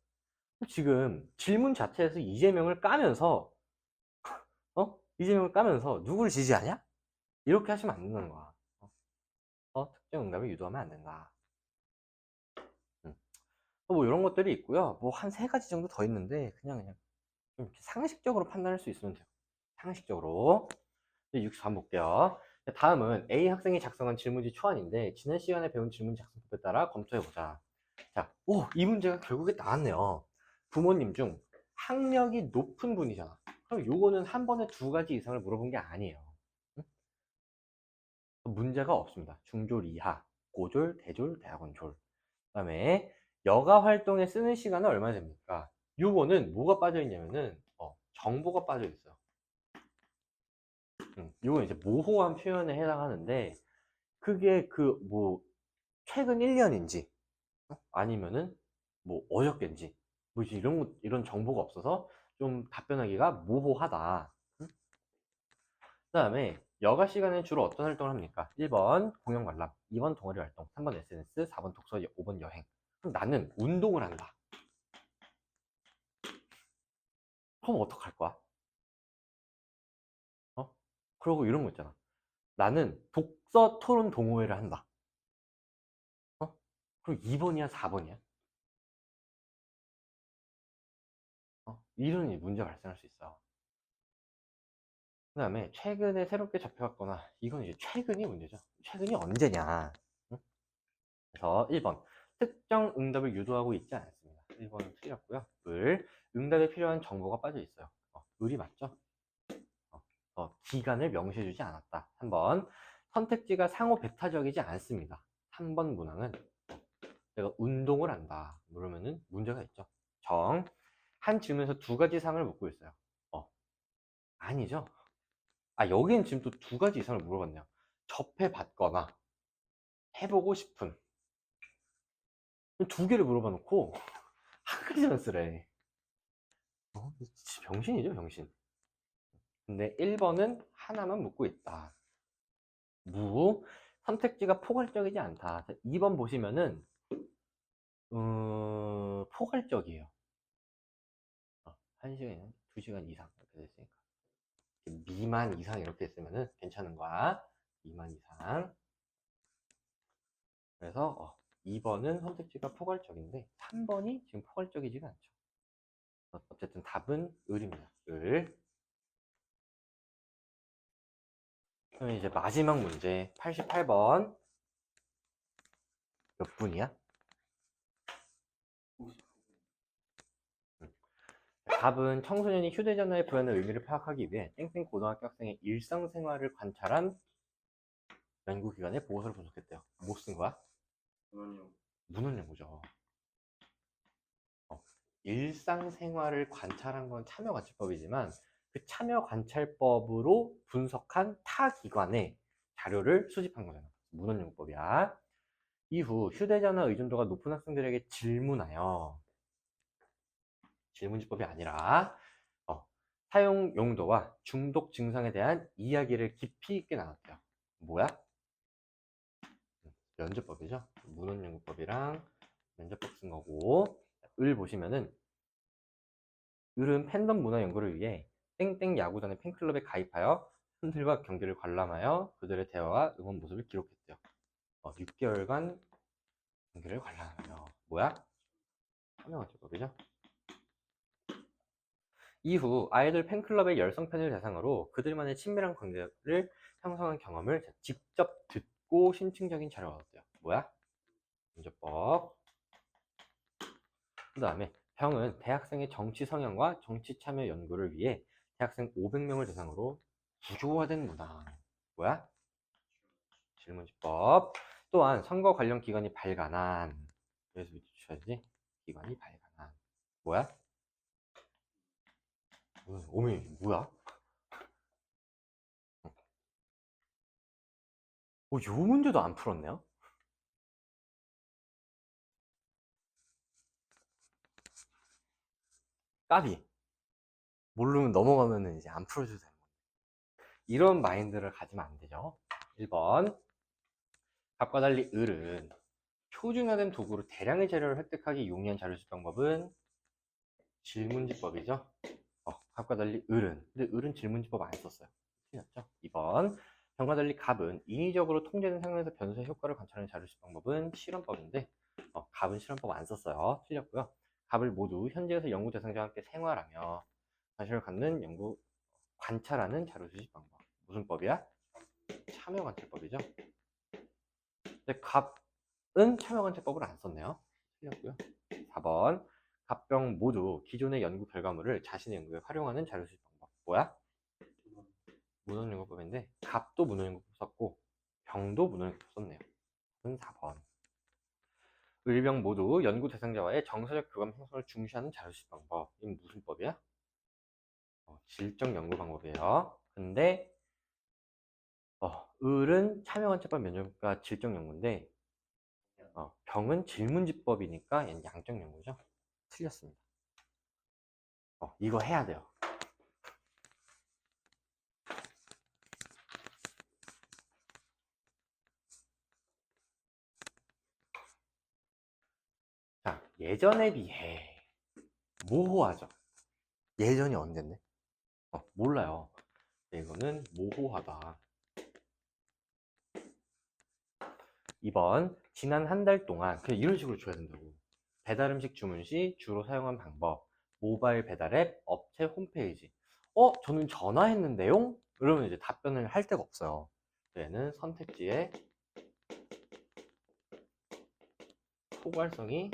지금 질문 자체에서 이재명을 까면서 이재명을 까면서 누구를 지지하냐? 이렇게 하시면 안 된다는 거야. 특정 응답을 유도하면 안 된다. 뭐 이런 것들이 있고요. 뭐 한 세 가지 정도 더 있는데 그냥 좀 이렇게 상식적으로 판단할 수 있으면 돼요. 상식적으로. 64번 볼게요. 다음은 A 학생이 작성한 질문지 초안인데 지난 시간에 배운 질문 작성법에 따라 검토해보자. 자, 이 문제가 결국에 나왔네요. 부모님 중 학력이 높은 분이잖아. 그럼 요거는 한 번에 두 가지 이상을 물어본 게 아니에요. 응? 문제가 없습니다. 중졸 이하, 고졸, 대졸, 대학원 졸. 그 다음에 여가 활동에 쓰는 시간은 얼마 됩니까? 요거는 뭐가 빠져 있냐면은 정보가 빠져 있어요. 요건 이제 모호한 표현에 해당하는데 그게 그 뭐 최근 1년인지 아니면은 뭐 어저께인지 뭐 이런 정보가 없어서 좀 답변하기가 모호하다. 그 다음에 여가 시간에 주로 어떤 활동을 합니까? 1번 공연 관람, 2번 동아리 활동, 3번 SNS, 4번 독서, 5번 여행. 그럼 나는 운동을 한다. 그럼 어떡할 거야? 그러고 이런 거 있잖아. 나는 독서 토론 동호회를 한다. 그럼 2번이야, 4번이야? 이런 문제가 발생할 수 있어. 그 다음에 최근에 새롭게 잡혀갔거나 이건 이제 최근이 문제죠. 최근이 언제냐. 응? 그래서 1번 특정 응답을 유도하고 있지 않습니다. 1번은 틀렸고요. 응답에 필요한 정보가 빠져 있어요. 을이 맞죠? 기간을 명시해주지 않았다. 3번 선택지가 상호 배타적이지 않습니다. 3번 문항은 내가 운동을 한다. 그러면은 문제가 있죠. 한 질문에서 두 가지 사항을 묻고 있어요. 아니죠. 여기는 지금 또 두 가지 이상을 물어봤네요. 접해봤거나 해보고 싶은 두 개를 물어봐 놓고 한 가지만 쓰래. 병신이죠, 병신. 근데 1번은 하나만 묻고 있다. 선택지가 포괄적이지 않다. 2번 보시면은 포괄적이에요. 1시간, 2시간 이상 이렇게 됐으니까 미만 이상 이렇게 했으면은 괜찮은 거야. 미만 이상. 그래서 2번은 선택지가 포괄적인데 3번이 지금 포괄적이지가 않죠. 어쨌든 답은 을입니다. 을. 그럼 이제 마지막 문제 88번 몇 분이야? 답은 청소년이 휴대전화의 부여하는 의미를 파악하기 위해 땡땡 고등학교 학생의 일상생활을 관찰한 연구기관의 보고서를 분석했대요. 뭐 쓴 거야? 문헌 연구죠. 일상생활을 관찰한 건 참여관찰법이지만 그 참여관찰법으로 분석한 타 기관의 자료를 수집한 거잖아. 문헌 연구법이야. 이후 휴대전화 의존도가 높은 학생들에게 질문하여 질문지법이 아니라 사용 용도와 중독 증상에 대한 이야기를 깊이 있게 나눴대요. 뭐야? 면접법이죠. 문헌연구법이랑 면접법 쓴 거고, 을 보시면은 을은 팬덤 문화 연구를 위해 땡땡 야구단의 팬클럽에 가입하여 팬들과 경기를 관람하여 그들의 대화와 응원 모습을 기록했대요. 6개월간 경기를 관람하며 뭐야? 참여관찰법이죠. 이후 아이들 팬클럽의 열성 팬을 대상으로 그들만의 친밀한 관계를 형성한 경험을 직접 듣고 심층적인 자료가 얻었대요. 뭐야? 면접법. 그 다음에 병은 대학생의 정치 성향과 정치 참여 연구를 위해 대학생 500명을 대상으로 구조화된 문항. 뭐야? 질문지법. 또한 선거 관련 기관이 발간한, 여기서 붙여야지. 기관이 발간한. 뭐야? 오미 뭐야? 요 문제도 안 풀었네요. 까비. 모르면 넘어가면은 이제 안 풀어줘도 되는 거예요. 이런 마인드를 가지면 안 되죠. 1번. 답과 달리 을은 표준화된 도구로 대량의 재료를 획득하기 용이한 자료수집 방법은 질문지법이죠. 갑과 달리 을은. 근데 을은 질문지법 안 썼어요. 틀렸죠? 2번. 병과 달리 갑은 인위적으로 통제된 상황에서 변수의 효과를 관찰하는 자료수집 방법은 실험법인데, 갑은 실험법 안 썼어요. 틀렸고요. 갑을 모두 현지에서 연구 대상자와 함께 생활하며 관심을 갖는 연구, 관찰하는 자료수집 방법. 무슨 법이야? 참여관찰법이죠. 근데 갑은 참여관찰법을 안 썼네요. 틀렸고요. 4번. 갑병 모두 기존의 연구 결과물을 자신의 연구에 활용하는 자료수집 방법. 뭐야? 문헌연구법인데 갑도 문헌연구법 썼고 병도 문헌연구법 썼네요. 그건 4번. 을병 모두 연구 대상자와의 정서적 교감 형성을 중시하는 자료수집 방법. 이건 무슨 법이야? 질적 연구 방법이에요. 근데 을은 참여관찰법 면접과 질적 연구인데 병은 질문지법이니까 얘는 양적 연구죠. 틀렸습니다. 이거 해야 돼요. 자, 예전에 비해 모호하죠. 예전이 언젠데? 몰라요. 이거는 모호하다. 2번. 지난 한 달 동안 그냥 이런 식으로 줘야 된다고. 배달 음식 주문 시 주로 사용한 방법, 모바일 배달 앱, 업체 홈페이지. 저는 전화했는데요? 그러면 이제 답변을 할 데가 없어요. 얘는 선택지에 포괄성이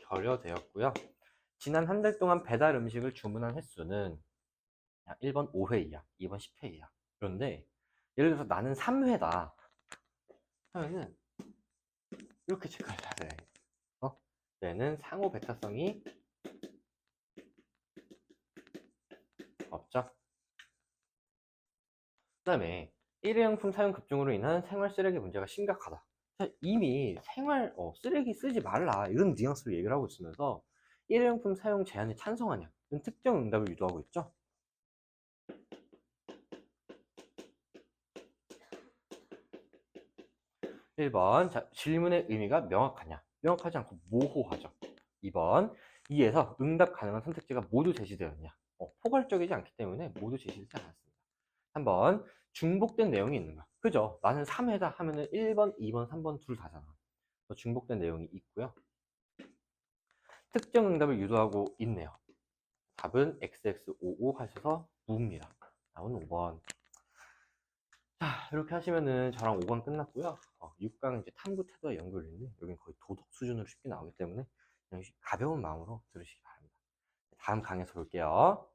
결여되었고요. 지난 한 달 동안 배달 음식을 주문한 횟수는 1번 5회이야, 2번 10회이야. 그런데 예를 들어서 나는 3회다 하면은 이렇게 체크를 해야 돼. 얘는 상호 배타성이 없죠. 그 다음에 일회용품 사용 급증으로 인한 생활 쓰레기 문제가 심각하다. 이미 생활 쓰레기 쓰지 말라 이런 뉘앙스로 얘기를 하고 있으면서 일회용품 사용 제한에 찬성하냐 이런 특정 응답을 유도하고 있죠. 1번. 자, 질문의 의미가 명확하냐? 명확하지 않고 모호하죠. 2번. 2에서 응답 가능한 선택지가 모두 제시되었냐? 포괄적이지 않기 때문에 모두 제시되지 않았습니다. 3번. 중복된 내용이 있는가? 그죠? 나는 3회다 하면은 1번, 2번, 3번 둘 다잖아. 중복된 내용이 있고요. 특정 응답을 유도하고 있네요. 답은 XX55 하셔서 무입니다. 다음은 5번. 자, 이렇게 하시면은 저랑 5번 끝났고요. 6강 이제 탐구 태도와 연결인데 여긴 거의 도덕 수준으로 쉽게 나오기 때문에 그냥 가벼운 마음으로 들으시기 바랍니다. 다음 강에서 볼게요.